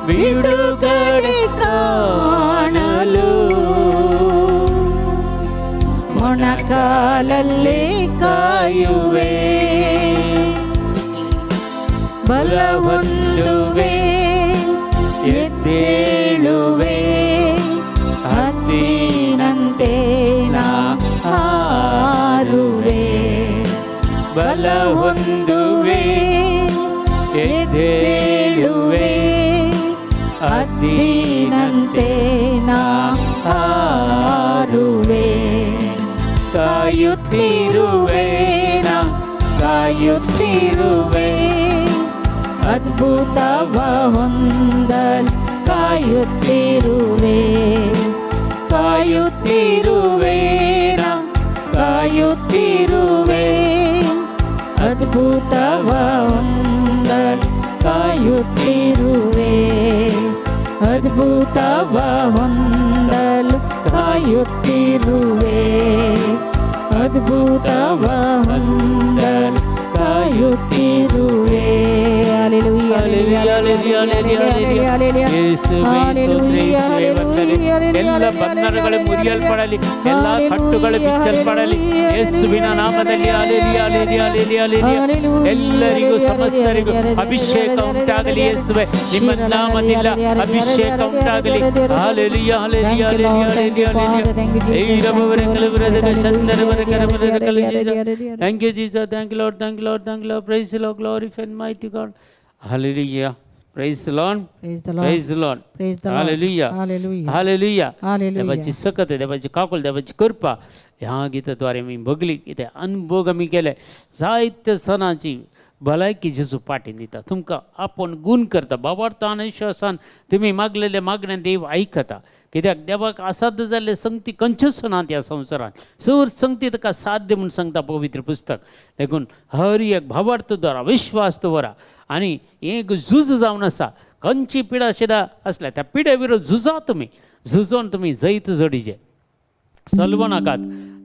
Speaker 1: ಬಿಡುಗಡೆ
Speaker 2: ಕಾಣಲು ಮೊಣಕಾಲಲ್ಲಿ ಕಾಯುವೆ. ಬಲ ಹೊಂದುವೆ, ಎದ್ದೇಳುವೆ, ಹದ್ದಿನಂತೆ ನಾ ಹಾರುವೆ.
Speaker 1: ಬಲ ಹೊಂದುವೆ, ಎದ್ದೇಳುವೆ,
Speaker 2: ಹದ್ದಿನಂತೆ ನಾ ಹಾರುವೆ. ಕಾಯುತ್ತಿರುವೆ ನಾ ಕಾಯುತ್ತಿರುವೆ, ಅದ್ಭುತವ ಹೊಂದಲು ಕಾಯುತ್ತಿರುವೆ. ಕಾಯುತ್ತಿರುವೆ ನಾ ಕಾಯುತ್ತಿರುವೆ, ಅದ್ಭುತವ ಹೊಂದಲು ಕಾಯುತ್ತಿರುವೆ. ಅದ್ಭುತವ ಹೊಂದಲು ಕಾಯುತ್ತಿರುವೆ. ಅದ್ಭುತವ ಹೊಂದಲು ಕಾಯುತ್ತಿರುವೆ. Hallelujah, hallelujah, hallelujah, hallelujah, hallelujah.
Speaker 1: ಎಲ್ಲ ಬಂಧನಗಳು ಮುರಿಯಲ್ಪಡಲಿ, ಎಲ್ಲ ಕಟ್ಟುಗಳು ಬಿಚ್ಚಲ್ಪಡಲಿ ಯೇಸುವಿನ ನಾಮದಲ್ಲಿ. Hallelujah, hallelujah, hallelujah, hallelujah. ಎಲ್ಲರಿಗೂ ಸಮಸ್ತರಿಗೂ ಅಭಿಷೇಕ ಉಂಟಾಗಲಿ ಯೇಸುವೆ, ನಿಮ್ಮ ನಾಮದಿಂದ ಅಭಿಷೇಕ ಉಂಟಾಗಲಿ. Hallelujah, hallelujah, hallelujah, hallelujah, hallelujah. Thank you, Jesus. Thank you, Lord. Thank you, Lord. Thank you, Lord. Praise the Lord. Glorify and mighty God. Hallelujah. Praise the Lord.
Speaker 2: Praise the Lord.
Speaker 1: Praise the Lord.
Speaker 2: Praise the Lord.
Speaker 1: Hallelujah.
Speaker 2: Hallelujah.
Speaker 1: Hallelujah.
Speaker 2: Hallelujah.
Speaker 1: देवाची सकत आहे, देवाची काकुल, देवाची कृपा ह्या गीताद्वारे मी बघली. इथे अनुभव मी केले. साहित्य सणाची भलायकी जेजू पाठी दिता. तुमका आपण गुण करता, बाबार्थान विश्वासान तुम्ही मागलेले मागण्या देव ऐकता. कित्याक देवाक असाध्य जाल्ले संगती खंयच्योच नात ह्या संवसारांत. सर संगती ताका साध्य म्हणून सांगता पवित्र पुस्तक. देखून हर एक भावार्थ द्वारा विश्वास दवरा आनी एक झूज जावन आसा. खंयची पिडा शिदा असल्या त्या पिड्या विरोध झुजा तुम्ही. झुजोन तुम्ही जैत जडीचे. सलवो नाकात,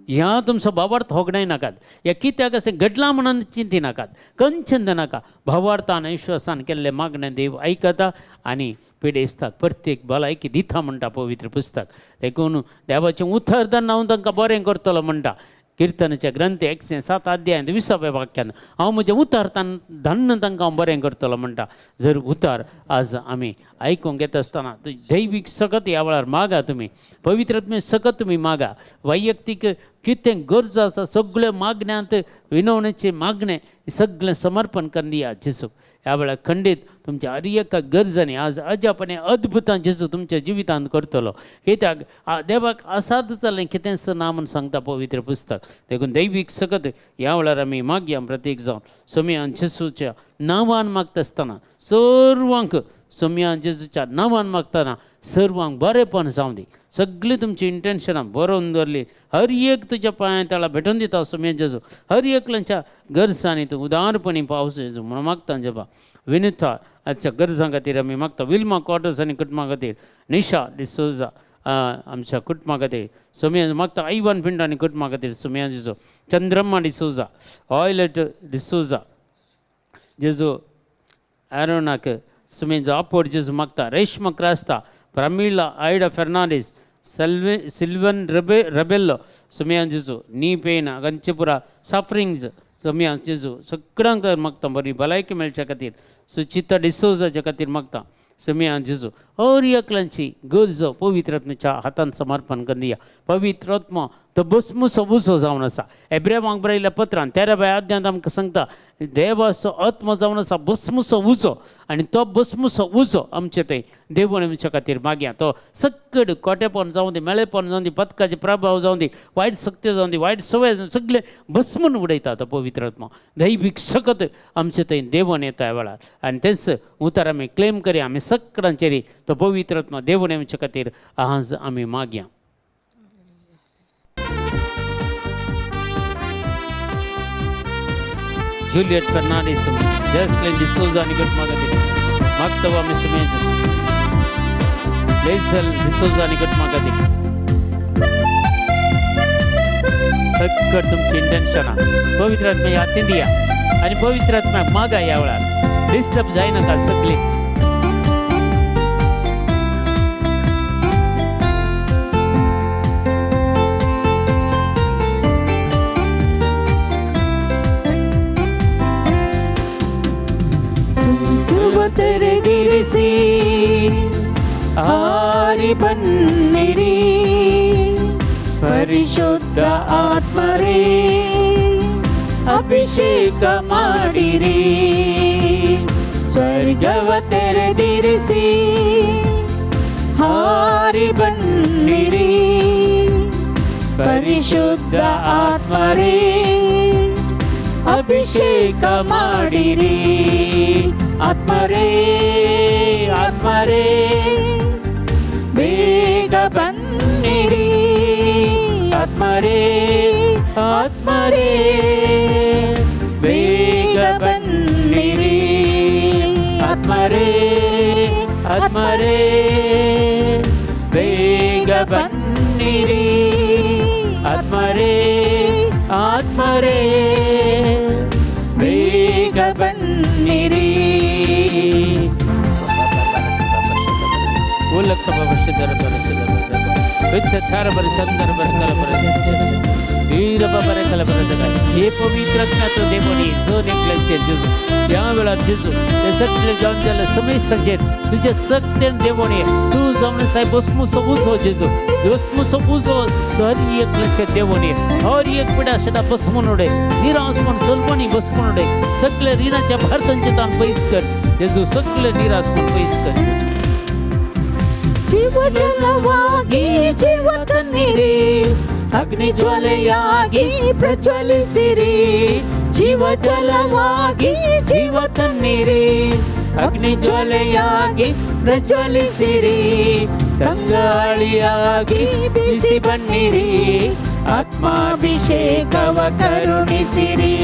Speaker 1: ह्या तुमचो भावार्थ होगडाय नाकात. या कित्याक अशें घडलां म्हणून चिंती नाकात. कंचन नाका. भावार्थान विश्वासान केल्ले मागणे देव ऐकता आनी पिडेस्ताक प्रत्येक भलायकी दिता म्हणटा पवित्र पुस्तक. देखून देवाचें उतरदान हांव तांकां बरें करतलो म्हणटा. कीर्तनाच्या ग्रंथ 107 अध्याय 20व्या वाक्यान हांव म्हजें उतारतान धन्न तांकां हांव बरें करतलो म्हणटा. जर उतार आज आमी आयकूंक येता आसतना दैवीक सकत ह्या वेळार मागा तुमी. पवित्र सकत तुमी मागा. वैयक्तीक कितें गरज आसा सगळ्यो मागण्यांत विनवणेचे मागणे सगळें समर्पण करून दिया जेजूक. ह्या वेळार खंडीत तुमच्या हर एका गरजांनी आज अजापणे अद्भुतां जेजू तुमच्या जिवितांत करतलो. कित्याक देवाक असाद जालें कितेंच ना म्हूण सांगता पवित्र पुस्तक. देखून दैवीक सकत ह्या वेळार आमी मागया प्रत्येक जावन सोमयान जेजूच्या नांवान मागता आसतना सर्वांक सोमयान जेजूच्या नांवान मागतना सर्वांक बरेंपण जावं दी. सगळीं तुमची इंटेन्शनां बरोवन दवरली. हर एक तुज्या पांयां ताळा भेटोवन दिता सोमयान जेजू. हर एकल्यांच्या गरजांनी तूं उदारपणी पावस जेजू म्हणून मागता जेबा. विनुता आजच्या गरजां खातीर आमी मागता. विल्मा क्वॉर्टर्स आनी कुटुंबा खातीर निशा डिसोजा आमच्या कुटुंबा खातीर सोमयान मागता. आयवान पिंड आनी कुटुंबा खातीर सोमयान जेजू. चंद्रम्मा डिसोजा, ऑयलेट डिसोजा जेजू एरोनाक सोमयान आपोड जेजू मागता. रेश्मा क्रास्ता, प्रमिला आयडा फेर्नांडीस, सिल्वन रबेल्लो सोमयान जेजू. नी पेन गंचपुरा सफरिंग्स सोमयान जेजू सगळ्यांक मागता बरी भलायकी मेळच्या खातीर. सुचिता डिसोजाच्या खातीर मागता सोमयान जेजू. हर एकल्यांची गरज पवित्रात्मेच्या हातान समर्पण करून दिया. पवित्र आत्मा तो भस्मुसो उजो जावन आसा. एब्रेमांक बरयल्ल्या पत्रांत 13व्या अध्यायांत आमकां सांगता देवाचो आत्मा जावन आसा भस्मुसो उजो. आनी तो भस्मुसो उजो आमचे थंय देवून आमच्या खातीर मागया. तो सकड कोटेपण जावं दी, मेळेपण जावं दी, पथकाचे प्रभाव जावं दी, वायट शक्ती जावं दी, वायट सवय सगळे भस्मून उडयता तो पवित्र आत्मा. दैवीक सकत आमचे थंय देवून येता ह्या वेळार. आनी तेच उतर आमी क्लेम करया. आमी सगळ्यांचेर तो पवित्र आत्मा देवून आमच्या खातीर आज आमी मागया. जूलियट फर्नांडीस, जॅस्लिन डिसोजा आणि कुटुंबा खातीर मागता आमी सोमयान जेजू. लेझल डिसोजा आणि कुटुंबा खातीर सगळं तुमची इंटेन्शन पवित्र आत्म्या हातीन दिया आणि पवित्र आत्म्याक मागा या वेळार डिस्टर्ब जायनाका सगळी
Speaker 2: ತೆರೆದಿರಿಸಿ ಹಾರಿ ಬನ್ನಿರಿ ಪರಿಶುದ್ಧ ಆತ್ಮರೇ ಅಭಿಷೇಕ ಮಾಡಿರಿ ಸ್ವರ್ಗವ ತೆರೆದಿರಿಸಿ ಹಾರಿ ಬನ್ನಿರಿ ಪರಿಶುದ್ಧ ಆತ್ಮರೇ ಅಭಿಷೇಕ ಮಾಡಿರಿ ಆತ್ಮರೇ ಆತ್ಮರೇ ಬೇಗ ಬನ್ನಿರಿ ಆತ್ಮರೇ ಆತ್ಮರೇ ಬೇಗ ಬನ್ನಿರಿ ಆತ್ಮರೇ ಆತ್ಮರೇ ಬೇಗ ಬನ್ನಿರಿ ಆತ್ಮರೇ ಆತ್ಮರೇ ಬೇಗ ಬನ್ನಿರಿ
Speaker 1: ಉಲ್ಲಕ್ಕ ಭವಿಷ್ಯದರ ಬರಸದ ವಿದ್ಯಾಚಾರ ಬರಸಂದರ ಬರಕಲ ಬರಸದ वीरबा बरे कल बरसगा हे पवित्र आत्मा तो देवणी जो निकलचे जिजू या वेळा जिजू ते सगळे जाऊन त्याला समस्त घेत तुझे सत्य देवणी तू जाऊन साहेब बसमु सबूत हो जिजू बसमु सबूत हो हर एक लक्ष देवणी हर एक पिढा सदा बसमुनोडे निराश मन सलपणी बसमुनोडे सगळे ऋणाच्या भारतांचे तान पैस कर जिजू सगळे निराश मन पैस कर
Speaker 2: ಜೀವಜಲವಾಗಿ ಜೀವ ತನ್ನಿರಿ ಅಗ್ನಿ ಜ್ವಾಲೆಯಾಗಿ ಪ್ರಜ್ವಲಿಸಿರಿ ಜೀವಜಲವಾಗಿ ಜೀವ ತನ್ನಿರಿ ಅಗ್ನಿ ಜ್ವಾಲೆಯಾಗಿ ಪ್ರಜ್ವಲಿಸಿರಿ ತಂಗಾಳಿಯಾಗಿ ಬಿಸಿ ಬನ್ನಿರಿ ಆತ್ಮಾಭಿಷೇಕವ ಕರುಣಿಸಿರಿ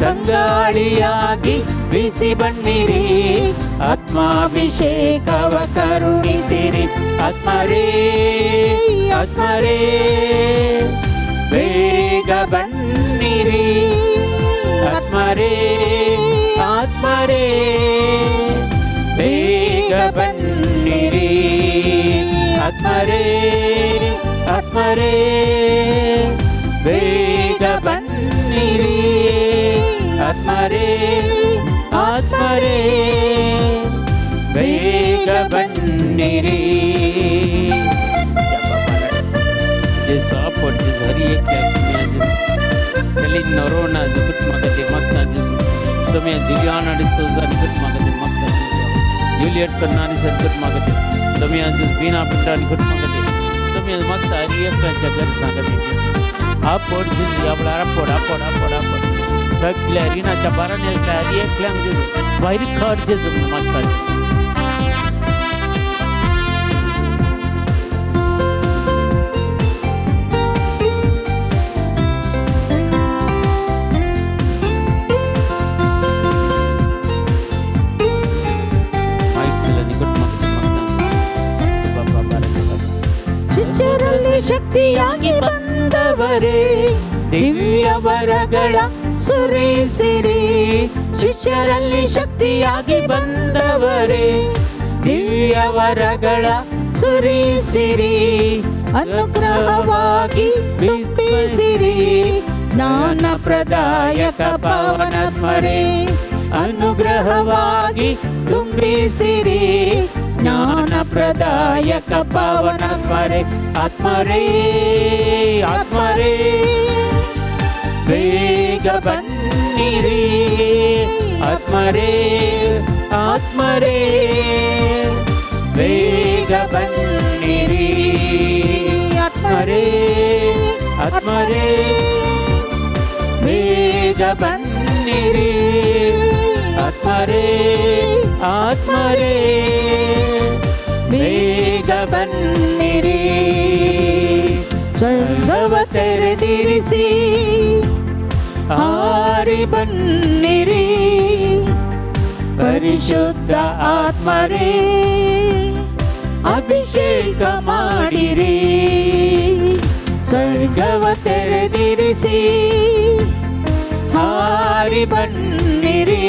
Speaker 2: ತಂಗಾಳಿಯಾಗಿ ಬಿಸಿ ಬನ್ನಿರಿ ಆತ್ಮಾಭಿಷೇಕವ ಕರುಣಿಸಿರಿ ಆತ್ಮರೇ ಆತ್ಮರೇ ಬೇಗ ಬನ್ನಿರಿ ಆತ್ಮರೇ ಆತ್ಮರೇ ಬೇಗ ಬನ್ನಿರಿ ಆತ್ಮರೇ ಆತ್ಮರೇ ಬೇಗ ಬನ್ನಿರಿ ಆತ್ಮರೇ ಆತ್ಮರೇ ಬೇಗ ಬನ್ನಿರಿ
Speaker 1: जैसा पट हरी एक चली नरोना जुगत मगते मक्ता समय जुलियाना डिसोजा निकट मगते मक्ता जूलियट करनानी संकट मगते समय जो बीना पिंडा निकट मगते समय मक्ता हरी एक जगत सांगते आप पट जिस याबला पड़ा पड़ा पड़ा पड़ा सगले रीना चबारने हरी एक क्लैंग जो बाहरी खर्च जो मक्ता
Speaker 2: ಶಿಷ್ಯರಲ್ಲಿ ಶಕ್ತಿಯಾಗಿ ಬಂದವರೇ ದಿವ್ಯ ವರಗಳ ಸುರಿಸಿರಿ ಶಿಷ್ಯರಲ್ಲಿ ಶಕ್ತಿಯಾಗಿ ಬಂದವರೇ ದಿವ್ಯ ವರಗಳ ಸುರಿಸಿರಿ ಅನುಗ್ರಹವಾಗಿ ತುಂಬಿಸಿರಿ ಜ್ಞಾನ ಪ್ರದಾಯಕ ಪಾವನಾತ್ಮರೇ ಅನುಗ್ರಹವಾಗಿ ತುಂಬಿಸಿರಿ ಜ್ಞಾನ ಪ್ರದಾಯಕ ಪಾವನಾತ್ಮರೇ ಆತ್ಮರೇ ಆತ್ಮರೇ ಬೇಗ ಬನ್ನಿರಿ ಆತ್ಮರೇ ಆತ್ಮರೇ ಬೇಗ ಬನ್ನಿರಿ ಆತ್ಮರೇ ಆತ್ಮರೇ ಬೇಗ ಬನ್ನಿರಿ ಆತ್ಮರೇ ಆತ್ಮರೇ ಬೇಗ ಬನ್ನಿರಿ ಸ್ವರ್ಗವ ತೆರೆದಿರಿಸಿ ಹಾರಿ ಬನ್ನಿರಿ ಪರಿಶುದ್ಧ ಆತ್ಮರೇ ಅಭಿಷೇಕ ಮಾಡಿರಿ ಸ್ವರ್ಗವ ತೆರೆದಿರಿಸಿ ಇರಿಸಿ ಹಾರಿ ಬನ್ನಿರಿ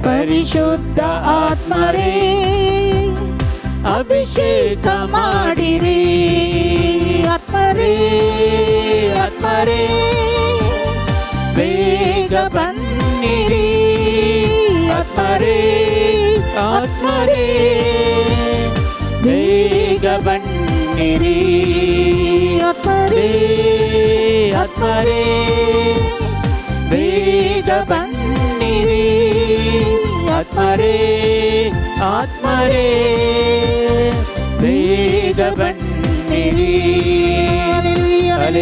Speaker 2: ಪರಿಶುದ್ಧ ಆತ್ಮರೇ ಅಭಿಷೇಕ ಮಾಡಿರಿ ಆತ್ಮರೇ ಆತ್ಮರೇ ಬೇಗ ಬನ್ನಿರಿ ಆತ್ಮರೇ ಆತ್ಮರೇ ಬೇಗ ಬನ್ನಿರಿ ಆತ್ಮರೇ ಆತ್ಮರೇ ಬೇಗ ಬನ್ನಿರಿ ಆತ್ಮರೇ ಆತ್ಮರೇ ಬೇಗ ಬನ್ನಿರಿ Thank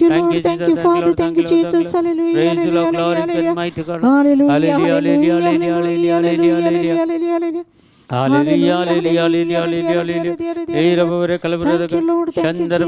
Speaker 2: you, Lord. Thank you, Father. Thank you, Jesus. Hallelujah.
Speaker 1: Hallelujah, hallelujah, hallelujah, hallelujah. Hey, Rabba, Kalabra, Chandra,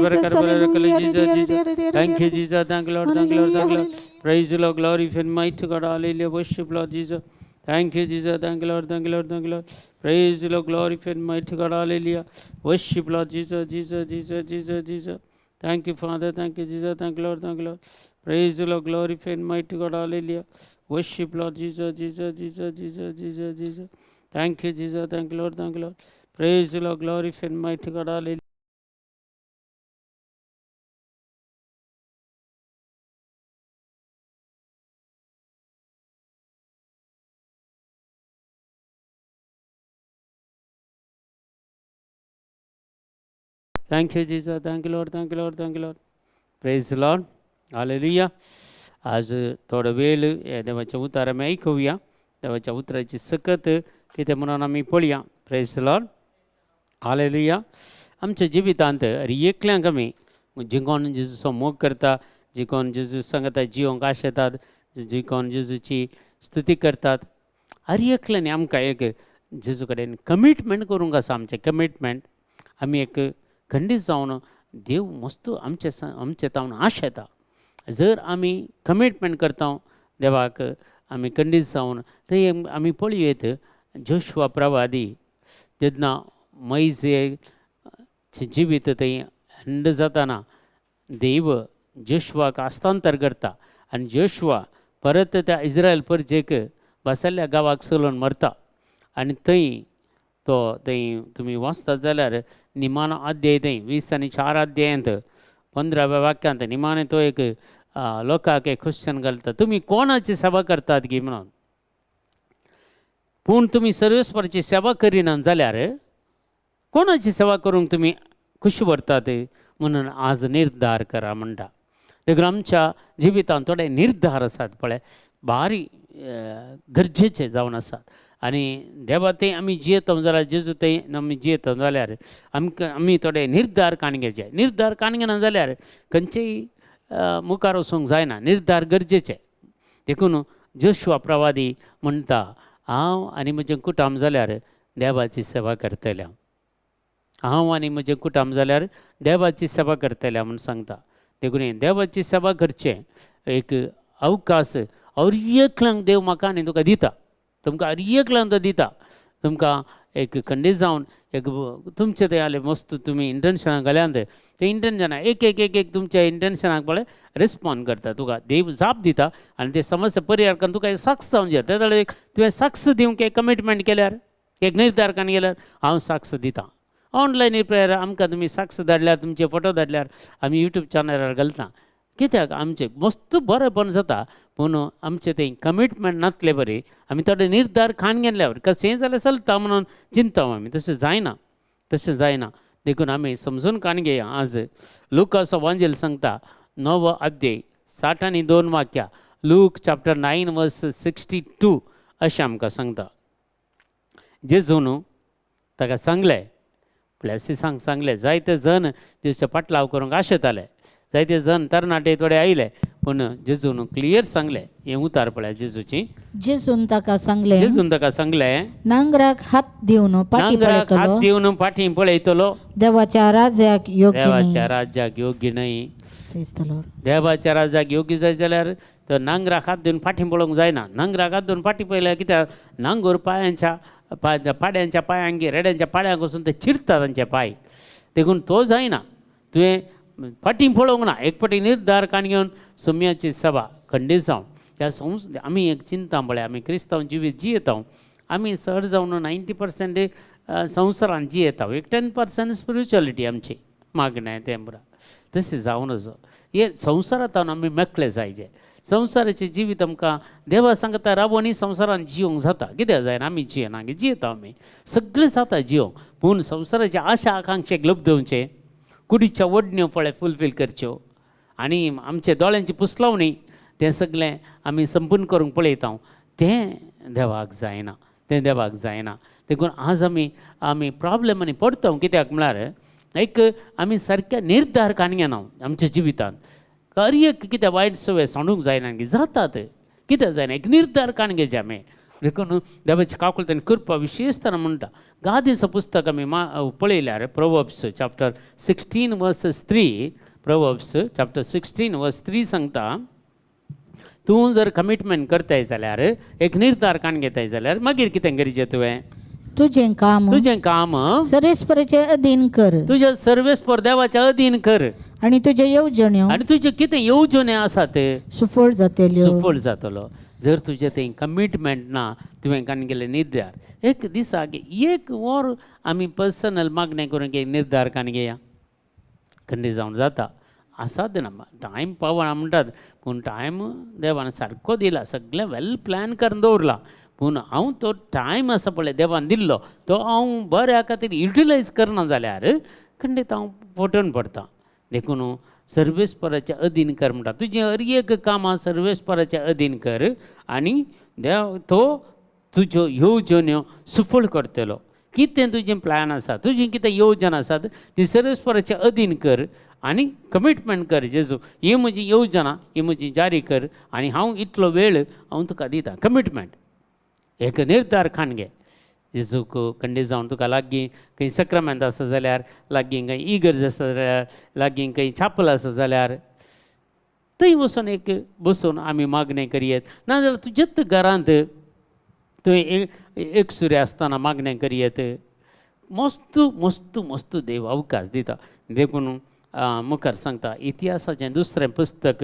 Speaker 1: Thank you, Jesus. Thank you, Lord. Thank you, Lord. Thank you, Lord. Praise the Lord. Glory and might to God. Hallelujah. Worship, Lord Jesus. Thank you, Jesus. Thank you, Lord. Thank you, Lord. Thank you, Lord. Praise the Lord. Glory and might to God. Hallelujah. Worship, Lord Jesus. Jesus, Jesus, Jesus, Jesus. Thank you, Father. Thank you, Jesus. Thank you, Lord. Thank you, Lord. Praise the Lord. Glory and might to God. Hallelujah. Worship, Lord Jesus. Jesus, Jesus, Jesus, Jesus, Jesus. Thank you, Jesus. Thank you, Lord. Thank you, Lord. Praise the Lord. Glory and mighty God. Hallelujah. Thank you, Jesus. Thank you, Lord. Thank you, Lord. Thank you, Lord. Praise the Lord. Hallelujah. आज थोडा वेळ देवाच्या उतारामे ऐकूया. देवाच्या उतराची सकत किती म्हणून आम्ही पळया. Praise the Lord. हालेलुया. आमच्या जिवितांत एकल्यांक आमी जी कोण जेजूचो मोग करता, जी कोण जेजू सांगता जिवंक आशेतात, जी कोण जेजूची स्तुती करतात, हर एकल्यानी आमकां एक जेजू कडेन कमिटमेंट करूंक आसा. आमचें कमिटमेंट आमी एक खंडीत जावन देव मस्त आमचे तावन आशेता. जर आमी कमिटमेंट करता देवाक आमी खंडीत जावन थंय आमी पळयत जोशुआ प्रवादी जेन्ना मोइसेचें जिवीत थंय एंड जाताना देव जोशुआक हस्तांतर करता आनी जोशुआ परत त्या इस्रायल परजेक बसल्ल्या गांवाक चलोवन मरता. आनी थंय तुमी वाचतात जाल्यार निमाणो अध्याय थंय 20 आनी 4 अध्यायांत 15व्या वाक्यांत निमाणे तो एक लोकांक एक क्वेश्चन घालता, तुमी कोणाची सेवा करतात गी म्हणून. पूण तुमी सर्वेस्पराची सेवा करिनात जाल्यार कोणाची सेवा करूंक तुमी खुशी व्हरतात म्हणून आज निर्धार करा म्हणटा. देखून आमच्या जिवितांत थोडे निर्धार आसात पळय, भारी गरजेचे जावन आसात. आनी देवा तें आमी जियेता जाल्यार जेजू तें आमी जियेता जाल्यार आमी थोडे निर्धार काणगेचे. निर्धार काणगे ना जाल्यार खंयचेय मुखार वचूंक जायना. निर्धार गरजेचे. देखून जोशुआ प्रवादी म्हणटा, हांव आनी म्हजें कुटुंब जाल्यार देवाची सेवा करतले. हांव आनी म्हजें कुटुंब जाल्यार देवाची सेवा करतले म्हूण सांगता. देखून देवाची सेवा करचें एक अवकाश हर एकल्यांक देव म्हाका आनी तुका दिता. तुमकां हर एकल्यांक तो दिता. तुमकां एक खंडीत जावन एक तुमचें तें जालें मस्त तुमी इंटन्शनाक घाल्यांत ते इंटन्शनाक एक तुमच्या इंटन्शनाक पळय रिस्पॉन्ड करता. तुका देव जाप दिता आनी ते समस्या परिहार करून तुका सक्स जावन जेता. त्या जाल्यार तुवें सक्स दिवंक एक कमिटमेंट केल्यार एक निर्धार काडून गेल्यार हांव सक्स दिता. ऑनलायन प्रेयर आमकां तुमी सक्स धाडल्यार तुमचे फोटो धाडल्यार आमी यूट्यूब चॅनलार घालता. कित्याक आमचें मस्त बरेंपण जाता. पूण आमचें तें कमिटमेंट नासले बरें आमी थोडे निर्धार खाण गेल्यार कशेंय जाल्यार चलता म्हणून चिंता आमी. तशें जायना. देखून आमी समजून काण घेया. आज लुकाचो वांजेल सांगता 9 अध्याय 60 आनी 2 वाक्यां. लूक चॅप्टर 9 वर्स 62 अशें आमकां सांगता. जेजून ताका सांगलें सांगलें जायते जण जेजूचे पाटलाव करूंक आशेताले. जायते जण तरणाटे थोडे आयले पूण जेजून क्लियर सांगलें हें उतार पळय जेजूची.
Speaker 2: जेजून ताका सांगलें,
Speaker 1: जेजून ताका सांगलें,
Speaker 2: नांगराक हात दिवन पाटी
Speaker 1: नांगराक हात
Speaker 2: पळयतलो,
Speaker 1: दिवन फाटीं पळयतलो,
Speaker 2: देवाच्या राज्याक योग्य नाही.
Speaker 1: देवाच्या राज्याक योग्य नाही.
Speaker 2: Praise the Lord.
Speaker 1: देवाच्या राज्याक योग्य जाय जाल्यार तर नांगराक हात दिवन फाटीं पळोवंक जायना. नांगराक हात दिवन फाटीं पळयल्यार कित्याक नांगोर पाड्यांच्या पांयांक रेड्यांच्या पाड्यांक वचून ते चिरता तांचे पांय. देखून तो जायना. तुवें फाटीं पळोवंक ना. एक फावटी निर्धार काण घेवन सोम्याची सभा खंडीत जावन ह्या आमी एक चिंता पळय, आमी क्रिस्तांव जिवीत जियेता. आमी चड जावन 90% संवसारान जियेता. एक 10% स्पिरिच्युअलिटी आमची मागणें तें बरा तशें जावन नजो. हे संवसारांतल्यान आमी मेकळे जायचे. संवसाराचें जिवीत आमकां देवा सांगता राबोनी संवसारान जियोंक जाता. कित्याक जायना आमी जियेना जियेता आमी सगळें जाता जियोंक. पूण संवसाराचे आशा आकांक्षेक लबदवचे, कुडीच्या वडण्यो पळय फुलफील करच्यो आनी आमचे दोळ्यांची पुसलावणी तें सगळें आमी संपूर्ण करूंक पळयता. तें देवाक जायना. तें देवाक जायना. देखून आज आमी प्रॉब्लेमांनी पडटा. कित्याक म्हळ्यार एक आमी सारक्या निर्धार काण घेना आमच्या जिवितांत. एक कित्याक वायट सवय सोडूंक जायना की जातात. कित्याक जायना एक निर्धार काण घेवचे आमी. देखून देवाची काकुळतान करपा विशेशतान म्हणटा. गादीचं पुस्तक आमी पळयल्यार proverbs chapter 16 versus 3, proverbs chapter 16 वर्स 3 सांगता, तूं जर कमिटमेंट करताय जाल्यार एक निर्धार काण घेताय जाल्यार मागीर कितें गरजेचें तुवें
Speaker 2: तुझें काम सर्वेस्पराचे अधीन कर,
Speaker 1: तुज्या सर्वेस्पर देवाच्या अधीन कर
Speaker 2: आणि तुज्या येवजण्यो
Speaker 1: आनी तुजे कितें येवजण्यो आसात
Speaker 2: सुफळ जातल्यो.
Speaker 1: सुफळ जातलो. जर तुजें थंय कमिटमेंट ना, तुवें काण केलें निर्धार एक दिसाक 1 वर आमी पर्सनल मागणें करून एक निर्धार काण घेया खंडी जावन जाता. आसात ना टायम पावना म्हणटात, पूण टायम देवान सारको दिला. सगळें वेल प्लॅन करून दवरला. पूण हांव तो टायम आसा पळय देवान दिल्लो तो हांव बऱ्या खातीर युटिलायज करना जाल्यार खंडीत हांव फटोवन पडटा. देखून सर्वेस्पराच्या अधीन कर म्हणटा. तुजें हर एक कामां सर्वेस्पराच्या अधीन कर आनी देव तो तुज्यो येवजण्यो सुफळ करतलो. कितें तुजें प्लॅन आसा, तुजें कितें येवजण आसात ती सर्वेस्पराच्या अधीन कर आनी कमिटमेंट कर. जेजू ही म्हजी येवजणां ही म्हजी जारी कर आनी हांव इतलो वेळ हांव तुका दितां. कमिटमेंट एक निर्धार काण घे. जेजूक खंडीत जावन तुका लागीं खंय सक्रामेंत आसा जाल्यार, लागीं खंय इगर्ज आसा जाल्यार, लागीं खंय छापल आसा जाल्यार थंय वचून एक बसून आमी मागणें करयेत. नाजाल्यार तुजेच घरांत थंय एक सुरे आसतना मागणें करयेत. मस्त मस्त मस्त देव अवकाश दिता. देखून मुखार सांगता इतिहासाचें दुसरें पुस्तक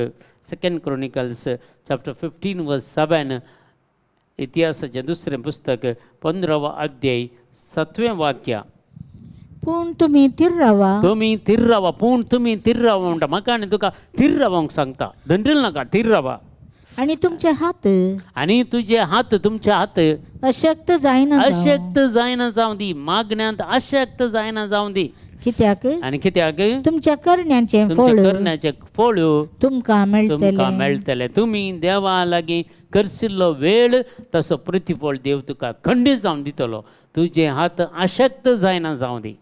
Speaker 1: 2 Chronicles चॅप्टर 15 वर्स 7, इतिहासाचें दुसरें पुस्तक 15वा अध्याय 7वें वाक्य.
Speaker 2: पूण तुमी थीर रावा,
Speaker 1: तुमी थीर रावा. पूण तुमी थीर रावा म्हणटा. म्हाका आनी तुका थीर रावंक सांगता. धंडल नाका, थीर रावा.
Speaker 2: आणि तुमचे हात
Speaker 1: आनी तुजे हात, तुमचे हात
Speaker 2: अशक्त जायना
Speaker 1: अशक्त जायना जावं दी. मागण्यांत अशक्त जायना जावं दी.
Speaker 2: कित्याक
Speaker 1: आनी कित्याक
Speaker 2: तुमच्या करण्याचे फळ
Speaker 1: करण्याचे फळ
Speaker 2: तुमकां
Speaker 1: तुमकां मेळटलें. तुमी देवा लागीं करशिल्लो वेळ तसो प्रतिफळ देव तुका खंडीत जावन दितलो. तुजे हात अशक्त जायना जावं दी.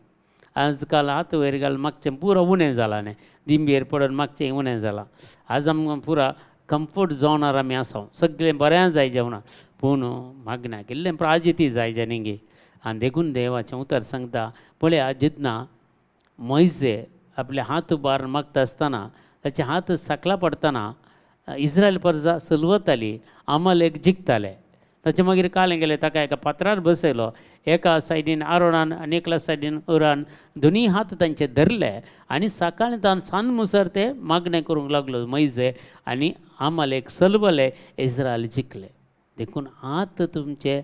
Speaker 1: आजकाल हात वयर घाल मागचें पुरो उणें जालां न्ही. दिंबेर पडोन मागचें उणें जालां. आज आमकां पुरा कम्फर्ट झोनार आमी आसा. सगळें बरें जाय जेवणां, पूण मागण्याक इल्लें प्राजिती जाय जें गे. आनी देखून देवाचें उतर सांगता पळय जितना मोइजे आपले हात उबार मागता आसतना ताचे हात सकला पडतना इस्रायल प्रजा चलवताली, आमलेक जिखताले. ताचे मागीर कालें गेलें ताका एका पात्रार बसयलो. एका सायडीन आरोणान आनी एकल्या सायडीन उरान दोनी हात तांचे धरले आनी सकाळीं तान सांज मुसर ते मागणें करूंक लागलो मोइजे आनी आमलेक चलवले, इस्रायल जिखले. देखून हात तुमचे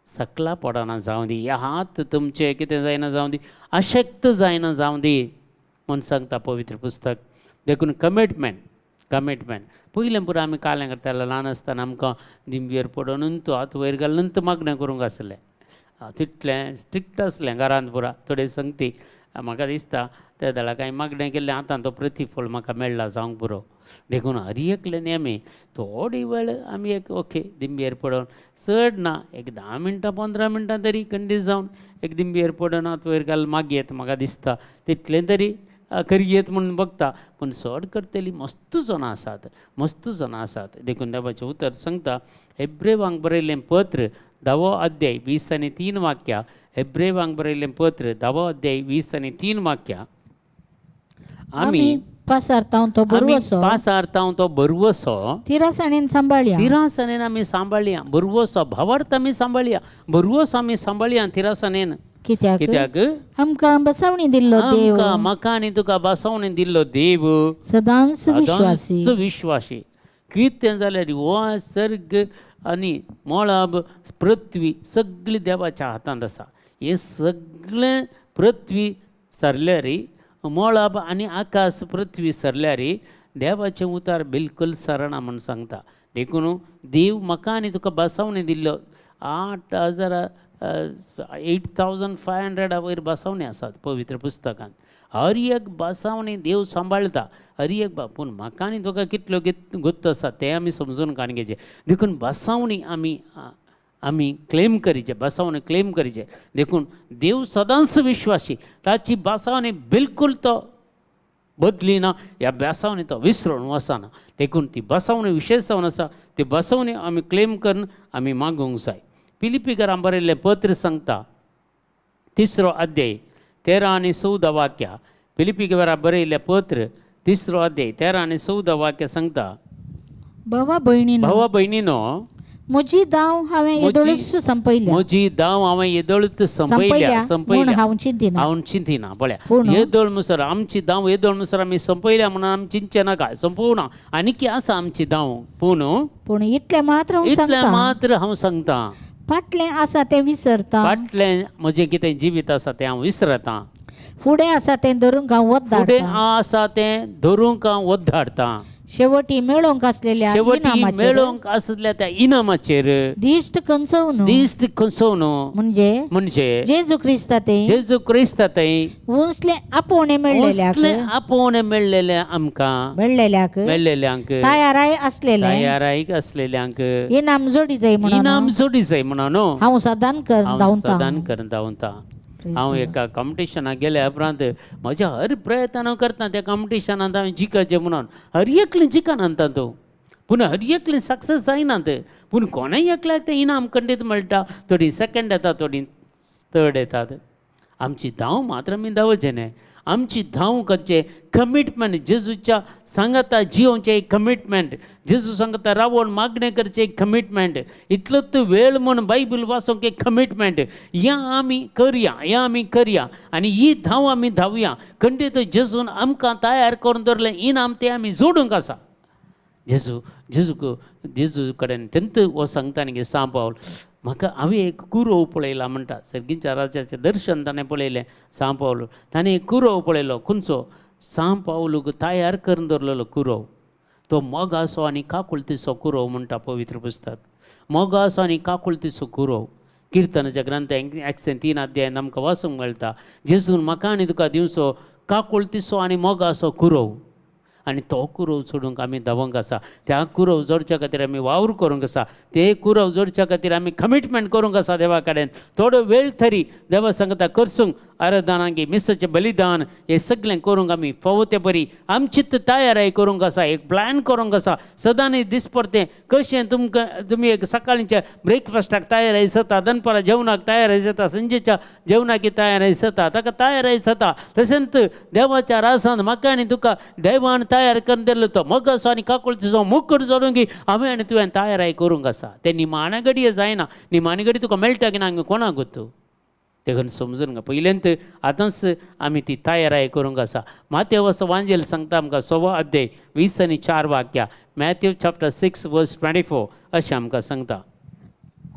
Speaker 1: सकला पडना जावं दी. ह्या हात तुमचे कितें जायना जावं दी, अशक्त जायना जावं दी म्हूण सांगता पवित्र पुस्तक. देखून कमिटमेंट पयलें पुरो आमी कालें करताले. ल्हान आसतना आमकां दिंबेर पडोनूच हात वयर घालून मागणें करूंक आसलें. तितलें स्ट्रिक्ट आसलें घरांत पुरा. थोडे संगती म्हाका दिसता त्या दळा कांय मागणें केल्लें आतां तो प्रतिफळ म्हाका मेळ्ळा जावंक पुरो. देखून हर एकले नेमी थोडी वेळ आमी एक ओके दिंबेर पडोन चड ना एक 10 मिनटां 15 मिनटां तरी खंडीत जावन एक दिंबेर पडोन हात वयर घाल मागयेत. म्हाका दिसता तितलें तरी करयेत म्हणून बघता पण चड करतली मस्त जाणां आसात देखून देवाचें उतर सांगता हेब्रेवांक बरयल्लें पत्र 10 अध्याय 20 आनी 3 वाक्यां हेब्रेवांक बरयल्लें पत्र 10 अध्याय 20 आनी 3 वाक्यां आमी
Speaker 2: पासारतां तो बरवसो
Speaker 1: पासारतां तो बरवसो
Speaker 2: तिरासाणेन सांबाळ्या
Speaker 1: तिरासानेन आमी सांबाळया बरवसो भावार्थ आमी सांबाळया बरवसो आमी सांबाळया तिरासानेन कित्याक
Speaker 2: आमकां बसवणी दिल्लो देव
Speaker 1: म्हाका आनी तुका बसवणी दिल्लो देव
Speaker 2: सदांच विश्वासी
Speaker 1: विश्वासी कितें जाल्यार हो सर्ग आनी मोळाब पृथ्वी सगळी देवाच्या हातांत आसा हे सगळें पृथ्वी सरल्यार मोळाब आनी आकाश पृथ्वी सरल्यार देवाचें उतार बिलकुल सरना म्हूण सांगता देखून देव म्हाका आनी तुका बसवणी दिल्लो 8,500 वयर बसवणी आसात पवित्र पुस्तकांत हर एक बसवणी देव सांबाळटा हर एक पूण म्हाका आनी तुका कितल्यो गुत्त आसा तें आमी समजून घेवचें देखून बसवणी आमी क्लेम करीचे बसवणी क्लेम करीचे देखून देव सदांच विश्वासी ताची बसवणी बिलकुल तो बदलिना ह्या बसवणी तो विसरून वचना देखून ती बसवणी विशेश जावन आसा ती बसवणी आमी क्लेम करून आमी मागूंक जाय फिलिपिकारांक बरयल्लें पत्र सांगता 3 अध्याय 13 आनी 14 वाक्यां फिलिपिकारांक बरयल्लें पत्र 3 अध्याय 13 आनी 14 वाक्यां सांगता
Speaker 2: भावा भयणीनो म्हजी दाव हांवें येदोळूच संपयल्या हांव
Speaker 1: चिंतिना पळया येदोळ मुसर आमची दाव येदोळ मुसर आमी संपयल्या म्हणून आमी चिंतचे नाका संपवना आनी आसा आमची दाव पूण
Speaker 2: इतलें मात्र
Speaker 1: हांव सांगता
Speaker 2: फाटलें आसा तें विसरता
Speaker 1: फाटलें म्हजें कितें जिवीत आसा तें हांव विसरतां
Speaker 2: फुडें आसा तें धरूंक हांव
Speaker 1: वधाडटां
Speaker 2: शेवटी मेळोवंक आसलेल्या
Speaker 1: त्या इनामाचेर
Speaker 2: दिश्ट खंचोवन म्हणजे जेजू क्रिस्ता तें उंचले आपोवणे मेळलेल्या आमकां मेळलेल्यांक तयाराय असलेल्यांक इनाम जोडी जाय म्हणून हांव सदान करून धांवता हांव एका कॉम्पिटिशनाक गेल्या उपरांत म्हज्या हर प्रयत्न करता त्या कॉम्पिटिशनांत हांवें जिखचें म्हणून हर एकलें जिखनांता तो पूण हर एकलें सक्सेस जायनात पूण कोणाय एकल्याक तें इनाम खंडीत मेळटा थोडीं सेकंड येता थोडीं थर्ड येतात आमची धांव मात्र आमी धांवचें न्हय आमची धांव करचें कमिटमेंट जेजूच्या सांगाता जिवोवचें एक कमिटमेंट जेजू सांगता रावण मागणें करचें एक कमिटमेंट इतलोच वेळ म्हूण बायबल वाचूंक एक कमिटमेंट हें आमी करया आनी ही धांव आमी धांवया खंडीत जेजून आमकां तयार करून दवरलें इनाम तें आमी जोडूंक आसा जेजू कडेन तेंत हो सांगता न्ही सां पावल म्हाका हांवें एक कुरव पळयला म्हणटा सर्गीच्या राजाचें दर्शन ताणें पळयलें सां पावल ताणें एक कुरव पळयलो खंयचो सां पावलूक तयार करून दवरलेलो कुरव तो मोगासो आनी काकुळतीचो कुरव म्हणटा पवित्र पुस्तक मोगासो आनी काकुळतीचो कुरव किर्तनाच्या ग्रंथांत 103 अध्यायान आमकां वाचूंक मेळटा जेजून म्हाका आनी तुका दिवचो काकुळतीचो आनी मोगासो कुरव आनी तो कुरव सोडूंक आमी धांवंक आसा त्या कुरव जोडच्या खातीर आमी वावर करूंक आसा ते कुरव जोडच्या खातीर आमी कमिटमेंट करूंक आसा देवा कडेन थोडो वेळ तरी देवा सांगता करसूंक आराधनांगी मिसाचें बलिदान हें सगळें करूंक आमी फावो ते बरी आमची तयारी करूंक आसा एक प्लॅन करूंक आसा सदांच दिसपरतें कशें तुमी एक सकाळींच्या ब्रेकफास्टाक तयारी जाता दनपारां जेवणाक तयारी जाता संजेच्या जेवणाक तयारी जाता ताका तयारी जाता तशेंच देवाच्या रासांत म्हाका आनी तुका देवान तयार करून दिल्लो तो मोगासो आनी काकुळतीचो मुकुट जोडूंक हांवें आनी तुवें तयारी करूंक आसा तें निमाणे घडये जायना निमाणे घडी तुका मेळटा की ना कोणाक गोतू देखून समजून घे पयलेंत आतांच आमी ती तयारी करूंक आसा माथेव वांजेल सांगता आमकां 6 अध्याय 20 आनी 4 वाक्यां मॅथ्यू चॅप्टर 6 वर्स 24 अशें आमकां सांगता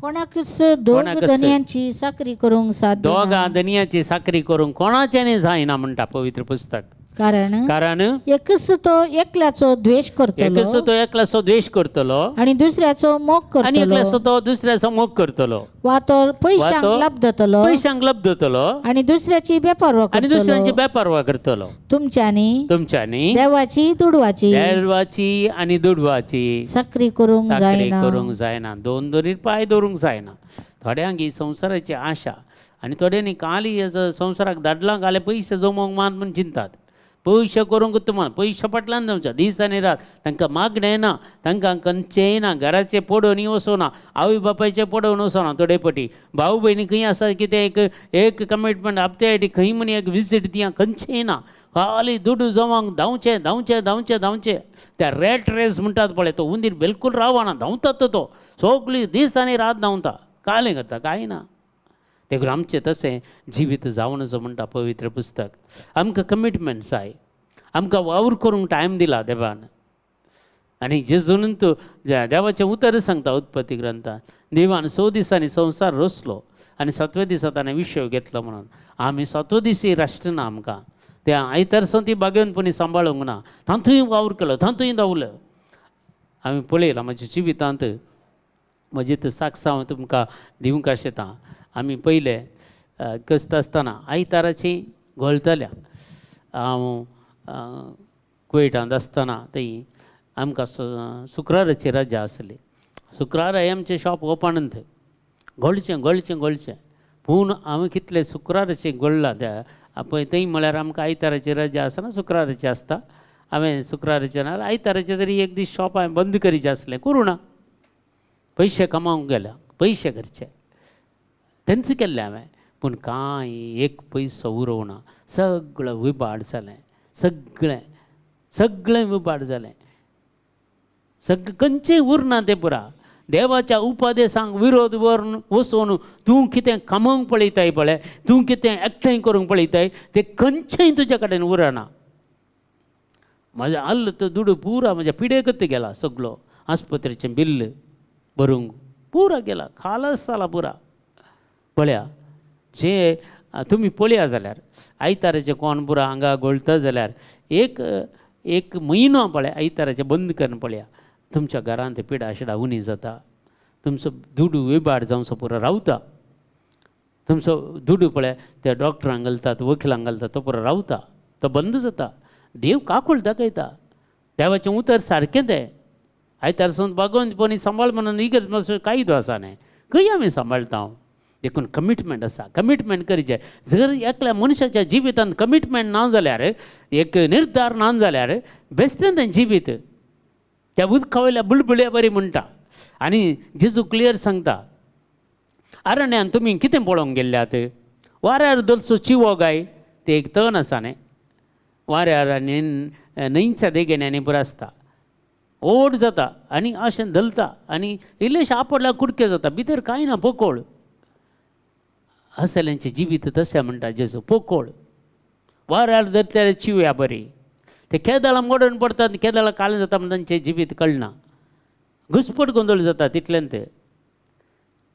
Speaker 2: कोणाकच दोग धन्यांची साखरी करूंक साध्य
Speaker 1: दोगा धन्याची साखरी करूंक कोणाचें जायना म्हणटा पवित्र पुस्तक कारण
Speaker 2: एकच तो एकल्याचो द्वेष करतलो आनी दुसऱ्याचो मोग करतलो वा तो पैशांक लब्धतलो आनी दुसऱ्याची बेपारवा करतलो तुमच्यांनी देवाची
Speaker 1: आनी दुडवाची
Speaker 2: साखरी करूंक
Speaker 1: जायना दोन पांय दवरूंक जायना थोड्यांक ही संवसाराची आशा आनी थोड्यांनी काली संवसाराक धाडलां घाले पयशे जमोवंक मात म्हूण चिंतात
Speaker 2: पयशे करूंक तुम्हाला पयशे पटल्यान तुमच्या दीस आनी रात तांकां मागणें ना, तांकां खंयचेंय ना, घराचें पडोवनी वचोना, आवय बापायचें पडोवन वचोना. थोडे पटी भाऊ भयणी खंय आसा कितें एक कमिटमेंट हप्ते आयडी खंय म्हणी एक विजीट दिया, खंयचेंय ना. खाली दुडू जमांक धांवचें धांवचें धांवचें धांवचें. त्या रेट रेस म्हणटात पळय तो हुंदीर बिलकूल रावना, धांवतात तो सगळी दीस आनी रात धांवता. कालें करता कांय ना. देखून आमचें तशें जिवीत जावन असो म्हणटा पवित्र पुस्तक. आमकां कमिटमेंट्स जाय, आमकां वावर करूंक टायम दिला देवान. आनी जेजून तूं देवाचें उतर सांगता उत्पत्ती ग्रंथांत, देवान 6 दिसांनी संवसार रचलो आनी 7व्या दिसा ताणें विशय घेतलो म्हणून. आमी 7वो दिसी राष्ट्र ना आमकां. त्या आयतारसून ती बागेवनपणी सांबाळूंक ना, तातूंय वावर केलो, तातूंय धांवलो. आमी पळयलां म्हाज्या जिवितांत, म्हजी ती साक्षां हांव तुमकां दिवंक आशेतां. आमी पयले कसता आसतना आयताराची घोळटल्या. हांव कुवेटांत आसतना थंय आमकां शुक्राराची रजा आसली. शुक्रार आमचें शॉप ओपन थंय. घोळचें घोळचें घोळचें पूण हांवें कितलें शुक्राराचें घोळ्ळां त्या पळय. थंय म्हळ्यार आमकां आयताराची रजा आसना, शुक्राराची आसता. हांवें शुक्राराचें ना आयताराचें तरी एक दीस शॉप हांवें बंद करीचें आसलें, करूं ना. पयशे कमावंक गेल्या, पयशे करचे तेंच केल्लें हांवें. पूण कांय एक पयसो उरोवना, सगळें विबाड जालें, सगळें सगळें विबाड जालें. खंयचेंय उरना तें पुरा. देवाच्या उपदेशांक विरोध वचून तूं कितें कमावंक पळयताय पळय, तूं कितें एकठांय करूंक पळयताय, तें खंयचेंय तुज्या कडेन उरना. म्हजें आल्ल तो दुडू पुरा म्हज्या पिडेकच गेला. सगळो आस्पत्रेचें बिल्ल भरूंक पुरा गेला, खालस जाला पुरा. पळया जे तुमी पळया जाल्यार आयताराचें कोण पुरा हांगा घोळटा जाल्यार एक म्हयनो पळय आयताराचें बंद करून पळया. तुमच्या घरांत पिडा शिडा उणी जाता, तुमचो दुडू विबाड जावचो पुरो रावता. तुमचो दुडू पळय त्या डॉक्टरांक घालतात, वकिलांक घालतात, तो पुरो रावता, तो बंद जाता. देव काकूळ दाखयता. देवाचें उतर सारकें तें. आयतारसून बागोवनपणी सांबाळ म्हणून इगर्ज मातसो कायदो आसा न्हय, खंय आमी सांबाळटा. हांव देखून कमिटमेंट आसा, कमिटमेंट करचें. जर एकल्या मनशाच्या जिवितांत कमिटमेंट ना जाल्यार, एक निर्धार ना जाल्यार बेश्टें तें जिवीत त्या उदका वयल्या बुलबुल्या बरी म्हणटा. आनी जेजू क्लियर सांगता, अरण्यान तुमी कितें पळोवंक गेल्ल्यात? वाऱ्यार दलसो चिवो गाय, ते एक तण आसा न्हय, वाऱ्यार आनी न्हंयच्या देगेन्यांनी पुरो आसता, ओड जाता आनी अशें धलता आनी इल्लेशें आपडल्यार कुडके जाता, भितर कांय ना, पोकोळ. असल्यांचें जिवीत तशें म्हणटा जेजू, पोकोळ. वाऱ्यार धरल्यार चिवया बरी, ते केदाळां मोडून पडटात, केदाळां काळें जाता म्हण तांचें जिवीत कळना, घुसपट गोंदळ जाता तितल्यान ते.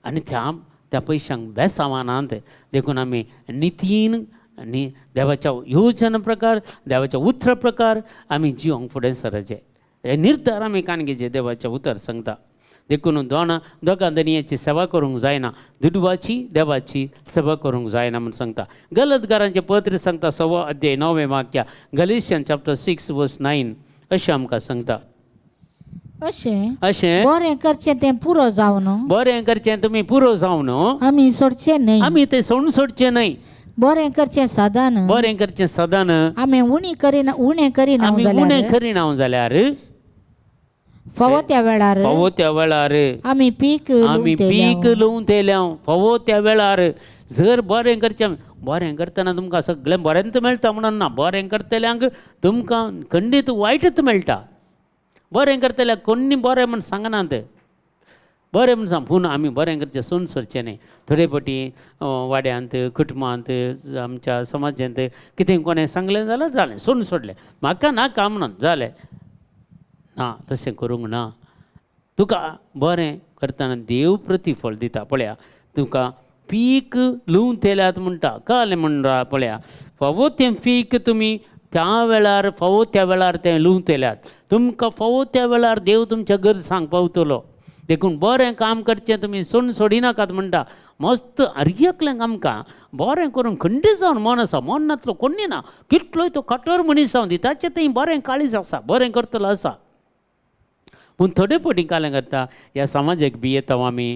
Speaker 2: आनी त्या पयशांक बेसावानांत देखून आमी नितीन आनी देवाच्या योजना प्रकार, देवाच्या उतर प्रकार आमी जिवंक फुडें सरचें. हे निर्धार आमी काणगेचे देवाचें उतर सांगता. देखून दोगां दनयाची सेवा करूंक जायना, दुडवाची देवाची सेवा करूंक जायना म्हूण सांगता. गलतकारांचें पत्र सांगता 6 अध्याय 9वें वाक्य, गलेशियन चॅप्टर 6 वर्स 9 अशें आमकां सांगता. अशें
Speaker 3: बरें करचें तें पुरो जावन
Speaker 2: बरें करचें तुमी पुरो जावन
Speaker 3: आमी सोडचें न्हय,
Speaker 2: आमी तें सोडून सोडचें न्हय.
Speaker 3: बरें करचें सदां
Speaker 2: बरें करचें सदां.
Speaker 3: आमी उणें करिना
Speaker 2: आमी उणें करिना जाल्यार
Speaker 3: फावो त्या वेळार आमी पीक
Speaker 2: लुवून तेल्याव फावो त्या वेळार. जर बरें करचें, बरें करतना तुमकां सगळें बरेंच मेळटा म्हणून ना, बरें करतल्यांक तुमकां खंडीत वायटच मेळटा. बरें करतल्याक कोणी बरें म्हण सांगनात, बरें म्हण सांग. पूण आमी बरें करचें सोडून सोडचें न्हय. थोडे फावटी वाड्यांत, कुटुंबांत, आमच्या समाजांत कितें कोणें सांगलें जाल्यार जालें, सोडून सोडलें, म्हाका नाका म्हणून जालें ना. तशें करूंक ना. तुका बरें करतना देव प्रतिफळ दिता. पळया, तुका पीक लुवून तेल्यात म्हणटा, कालें म्हणटा. पळया, फावो तें पीक तुमी त्या वेळार फावो त्या वेळार तें लुवून तेल्यात. तुमकां फावो त्या वेळार देव तुमच्या गरजांक पावतलो. देखून बरें काम करचें तुमी सोडून सोडिनाकात म्हणटा. मस्त आर्यकल्यांक आमकां बरें करूंक खंडीत जावन मन आसा, मन नातलो कोणी ना. कितलोय तो कठोर मनीस जावन दी, ताचें थंय बरें काळीज आसा, बरें करतलो आसा. पूण थोडे फावटी कालें करता, ह्या समाजाक भियेता आमी,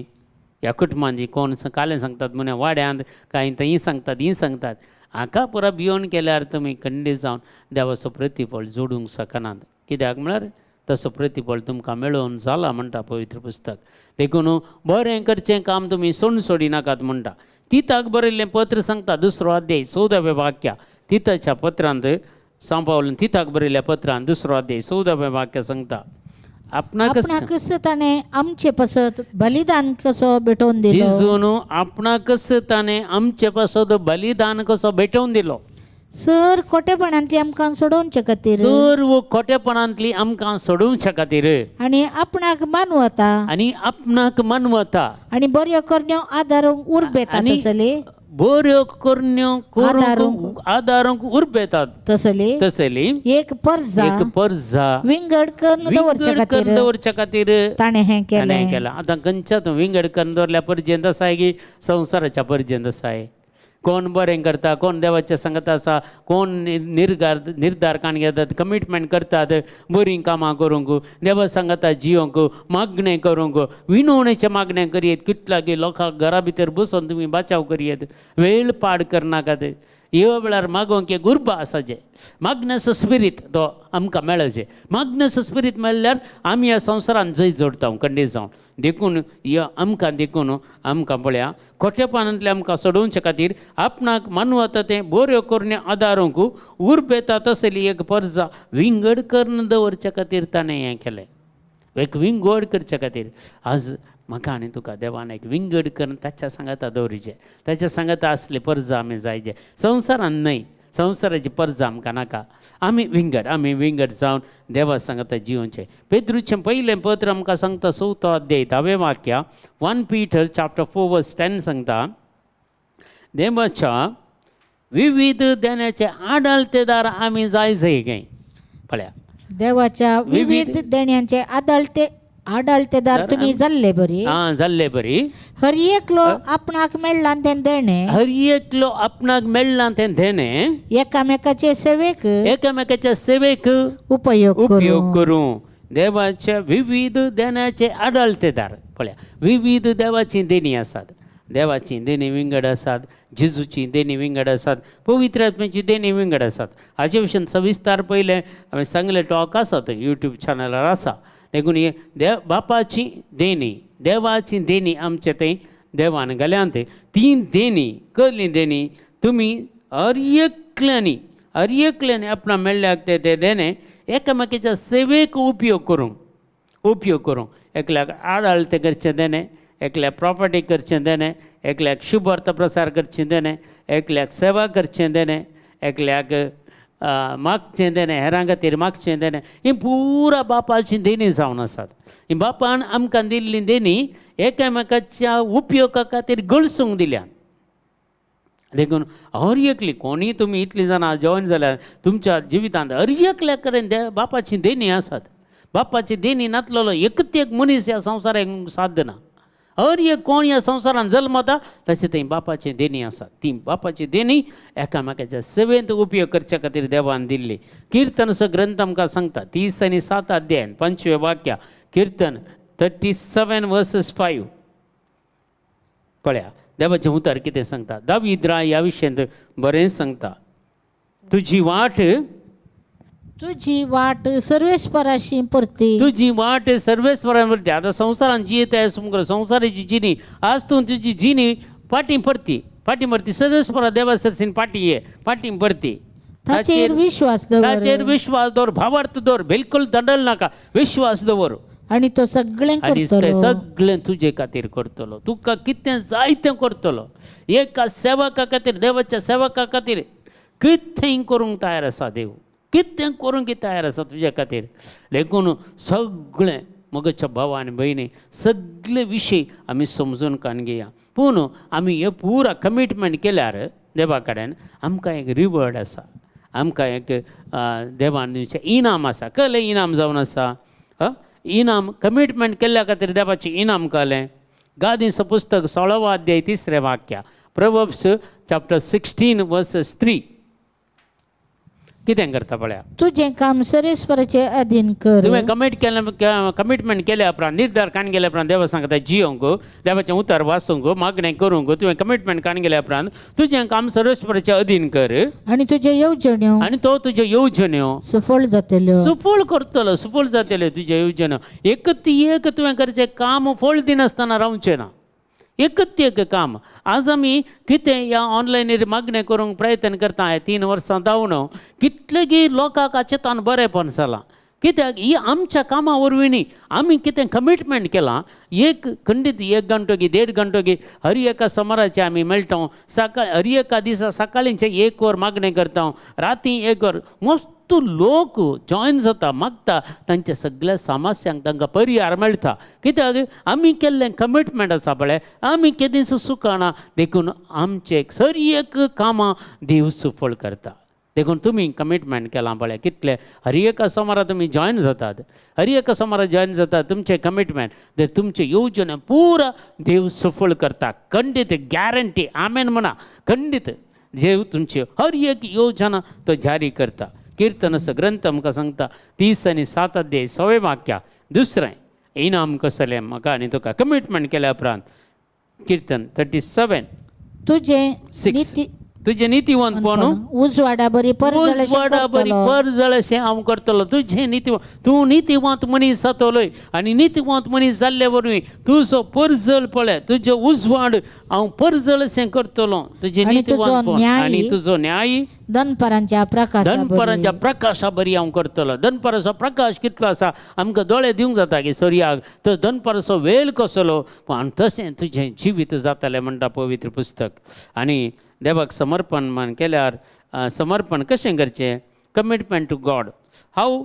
Speaker 2: ह्या कुटुंबांची कोण कालें सांगतात म्हण वाड्यांत, कांय थंय सांगतात, ही सांगतात. हाका पुरा भियोन केल्यार तुमी खंडीत जावन देवाचो प्रतिफळ जोडूंक शकनात. कित्याक म्हळ्यार तसो प्रतिफळ तुमकां मेळोवन जाला म्हणटा पवित्र पुस्तक. देखून बरें करचें काम तुमी सोडिनाकात म्हणटा. तिताक बरयल्लें पत्र सांगता 2 अध्याय 14वें वाक्य. तिताच्या पत्रांत सांपावलन तिताक बरयल्ल्या पत्रांत 2 अध्याय 14वें वाक्य सांगता
Speaker 3: आपणाकच ताणे आमचे पासत बलिदान कसो भेटोवन दिलो.
Speaker 2: जेजून आपणाकच ताणें आमचे पासत बलिदान कसो भेटोवन दिलो.
Speaker 3: सर खोटेपणांतली आमकां सोडोवचे खातीर
Speaker 2: सर्व खोटेपणांतली आमकां सोडोवच्या खातीर
Speaker 3: आनी आपणाक मानवता
Speaker 2: आनी आपणाक मानवता
Speaker 3: आनी बऱ्यो करण्यो आदारूंक उर्बेता
Speaker 2: आनी
Speaker 3: तसले
Speaker 2: बऱ्यो करण्यो करूंक आदारूंक उर्बेतात तसली
Speaker 3: एक पर्जा
Speaker 2: एक पर्जा
Speaker 3: विंगड करून दवरचे खातीर
Speaker 2: दवरच्या खातीर
Speaker 3: ताणें हें केलें.
Speaker 2: केला. आतां खंयच्यात विंगड करून दवरल्या पर्यंत आसाय की संवसाराच्या पर्यंत आसाय. कोण बरें करता, कोण देवाच्या संगत आसा, कोण निर्धारकान घेतात, कमिटमेंट करतात बरीं कामां करूंक, देवा सांगता जियोंक, मागणें करूंक, विनवणेचें मागणें करियेत. कितलागी लोकांक घरा भितर बसून तुमी बचाव करियेत, वेळ पाड करनाकात. ह्यो वेळार मागोवंक एक उर्बा आसाचे. मागनेचो स्पिरीट तो आमकां मेळचे. मागनेचो स्पिरीट मेळ्ळ्यार आमी ह्या संवसारान जंय जोडटा खंडीत जावन. देखून ह्यो आमकां देखून आमकां पळया खोटेपणांतले आमकां सोडोवचे खातीर आपणाक मानवता तें बऱ्यो करण्यो आदारूंक उर्बेता तसली एक पर्जा विंगड करून दवरच्या खातीर ताणें हें केलें. एक विंगड करच्या खातीर आज म्हाका आनी तुका देवान एक विंगड करून ताच्या सांगाता दवरिचें. ताच्या सांगाता असले पर्जा आमी जायचे. संवसारान न्हय, संवसाराची पर्जा आमकां नाका. आमी विंगड जावन देवा सांगता जिवचें. पेद्रूचें पयलें पत्र आमकां सांगता 4 अध्याय 10वें वाक्य 1 Peter chapter 4 verse 10 सांगता देवाच्या विविध देण्याचे आडाळतेदार आमी जाय गे. पळया
Speaker 3: देवाच्या विविध देण्यांचे आडाळतेदार तुम्ही जाल्ले बरी.
Speaker 2: जाल्ले बरी.
Speaker 3: हर एकलो आपणाक मेळ्ळां तें देणें
Speaker 2: हर एकलो आपणाक मेळ्ळां तें देणें
Speaker 3: एकामेकाचे
Speaker 2: सेवेक
Speaker 3: उपयोग
Speaker 2: करूं. देवाच्या विविध देण्याचे आडाळतेदार. पळया विविध देवाची देणी आसात. देवाची देणी विंगड आसात, जेजूची देणी विंगड आसात, पवित्र आत्म्याची देणी विंगड आसात. हाचे विशयी सविस्तार पयलें हांवें सांगलें टॉक आसात यूट्यूब चॅनलार आसा. देखून बापाची देणी देवाची देणी आमचे थंय देवान घाल्यांत. ती देणी कसली देणी तुमी हर एकल्यानी आपणा मेळ्ळ्याक ते देणे एकामेकाच्या सेवेक उपयोग करूंक एकल्याक आडाळतें करचें देणें, एकल्याक प्रॉपर्टी करचें देणें, एकल्याक शुभ अर्थ प्रसार करचें देणें, एकल्याक सेवा करचें देणें, एकल्याक मागचें देणें, हेरां खातीर मागचें देणें. ही पुरा बापाची देणी जावन आसात. ही बापान आमकां दिल्ली देणी एकामेकाच्या उपयोगा खातीर गळसूंक दिल्या. देखून हर एकली कोणी तुमी इतलीं जाणां जॉयन जाल्यार तुमच्या जिवितांत हर एकल्या कडेन बापाची देणी आसात. बापाची देणी नातलेलो एकच एक मनीस ह्या संवसाराक साध्य ना. हर एक कोण ह्या संवसारान जल्मता तशें थंय बापाची देणी आसात. ती बापाची देणी एकामेकाच्या सेवेंत उपयोग करच्या खातीर देवान दिल्ली. किर्तनचो ग्रंथ आमकां सांगता 30 आनी 7 अध्याय 5वें वाक्य. किर्तन 37 verses 5. पळया देवाचें उतर कितें सांगता. दावीद राय ह्या विशयांत बरें सांगता. तुजी वाट सर्वेस्पराशी परती. तुजी वाट सर्वेस्परान परती. आतां संवसारान जियेता संवसाराची जिणी आज तूं तुजी जिणी फाटीं परती सर्वेस्परा देवा सरसीन फाटीं परती.
Speaker 3: ताचेर विश्वास
Speaker 2: दवर, भावार्थ दवर, बिलकुल दंडल नाका, विश्वास दवर.
Speaker 3: आनी तो सगळें
Speaker 2: तुजे खातीर करतलो. तुका कितें जाय तें करतलो. एका सेवका खातीर देवाच्या सेवका खातीर कितेंय करूंक तयार आसा देव. कितें करूंक तयार आसा तुज्या खातीर. देखून सगळें मगच्या भावा आनी भयणी सगळे विशय आमी समजून कान घेया. पूण आमी हे पुरा कमिटमेंट केल्यार देवा कडेन आमकां एक रिवॉर्ड आसा. आमकां एक देवान दिवचें इनाम आसा. कसलें इनाम जावन आसा. इनाम कमिटमेंट केल्ल्या खातीर देवाचें इनाम कहलें. गादीचो पुस्तक 16 अध्याय 3 वाक्य. Proverbs chapter 16 verses 3. कितें करता पळया
Speaker 3: तुझे काम सरेस्पराचे अधीन कर
Speaker 2: तुवें कमिटमेंट केल्या उपरांत निर्धार काण गेल्या उपरांत देवा सांगता जियोंक देवाचें उतर वाचूंक मागणें करूंक तुवें कमिटमेंट काण गेल्या उपरांत तुजें काम सर्वेस्पराचें अधीन कर
Speaker 3: आणि तुझे येवजण्यो
Speaker 2: आनी तो तुज्यो येवजण्यो
Speaker 3: सफळ जातल्यो
Speaker 2: सफळ करतलो सफळ जातल्यो तुज्यो येवजण्यो एकच ती एक तुवें करचें काम फळ दिनासतना रावचें ना एकच ती एक काम आज आमी कितें ह्या ऑनलायनीर मागणें करूंक प्रयत्न करता हे 3 वर्सां जावन कितले गी लोकांक हाचेतान बरेंपण जालां कित्याक ही आमच्या कामा वरवीं न्ही आमी कितें कमिटमेंट केलां एक खंडीत 1 घंटो गी 1.5 घंटो गी हर एका सोमाराचे आमी मेळटा सकाळी हर एका दिसा सकाळींचे 1 वर मागणें करता राती 1 वर मस्त लोक जॉयन जाता मागता तांच्या सगळ्या समस्यांक तांकां पर्याय मेळटा कित्याक आमी केल्लें कमिटमेंट आसा पळय आमी केदींच सुकाना देखून आमचे सर एक कामां देव सफळ करता देखून तुमी कमिटमेंट केलां पळय कितले हर एका सोमारा तुमी जॉयन जातात हर एका सोमारा जॉयन जातात तुमचें कमिटमेंट ते तुमचे येवजण पुरा देव सफळ करता खंडीत गॅरंटी आमेन म्हणा खंडीत देव तुमची हर एक योजना तो जारी करता कीर्तनाचो ग्रंथ आमकां सांगता 30 आनी 7 अध्याय 6वें वाक्या दुसरें इनाम कसलें म्हाका आनी तुका कमिटमेंट केल्या उपरांत कीर्तन 37
Speaker 3: तुझे
Speaker 2: 6 तुजें नितीवंतपण
Speaker 3: उजवाडा बरी
Speaker 2: परजळशें हांव करतलो तुजें नितीवंत तूं नितीवंत मनीस जातलोय आनी नितीवंत मनीस जाल्ले वरवीं तुजो परजळ पळय तुजो उजवाड हांव परजळशें करतलो तुजें नितीवंतपण आनी तुजो न्याय
Speaker 3: दनपरांच्या
Speaker 2: प्रकाशा बरी हांव करतलो दनपराचो प्रकाश कितलो आसा आमकां दोळे दिवंक जाता की सूर्याक तर दनपराचो वेळ कसलो पण तशें तुजें जिवीत जातलें म्हणटा पवित्र पुस्तक आनी देवाक समर्पण मान केल्यार समर्पण कशें करचें कमिटमेंट टू गॉड हांव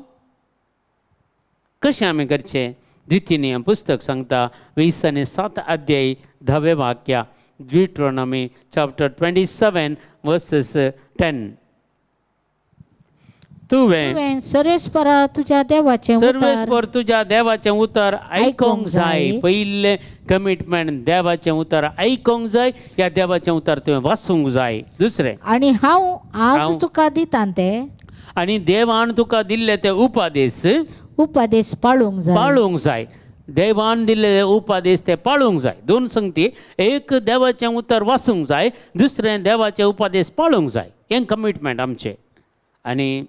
Speaker 2: कशें आमी करचें द्वितीय पुस्तक सांगता 20 आनी 7 अध्याय 10वें वाक्या ड्यूट्रोनॉमी चॅप्टर 27 वर्सेस 10 तुवें
Speaker 3: सर्वेस्पर तुज्या
Speaker 2: देवाचें उतर आयकोंक जाय पयलें कमिटमेंट देवाचें उतर आयकोंक जाय या देवाचें उतर तुवें वाचूंक जाय दुसरें
Speaker 3: आनी हांव आज तुका दितां ते
Speaker 2: आनी देवान तुका दिल्ले ते
Speaker 3: उपादेश
Speaker 2: पाळूंक जाय देवान दिल्ले उपादेश ते पाळूंक जाय 2 संगती एक देवाचें उतर वाचूंक जाय दुसरें देवाचे उपादेश पाळूंक जाय हें कमिटमेंट आमचें आनी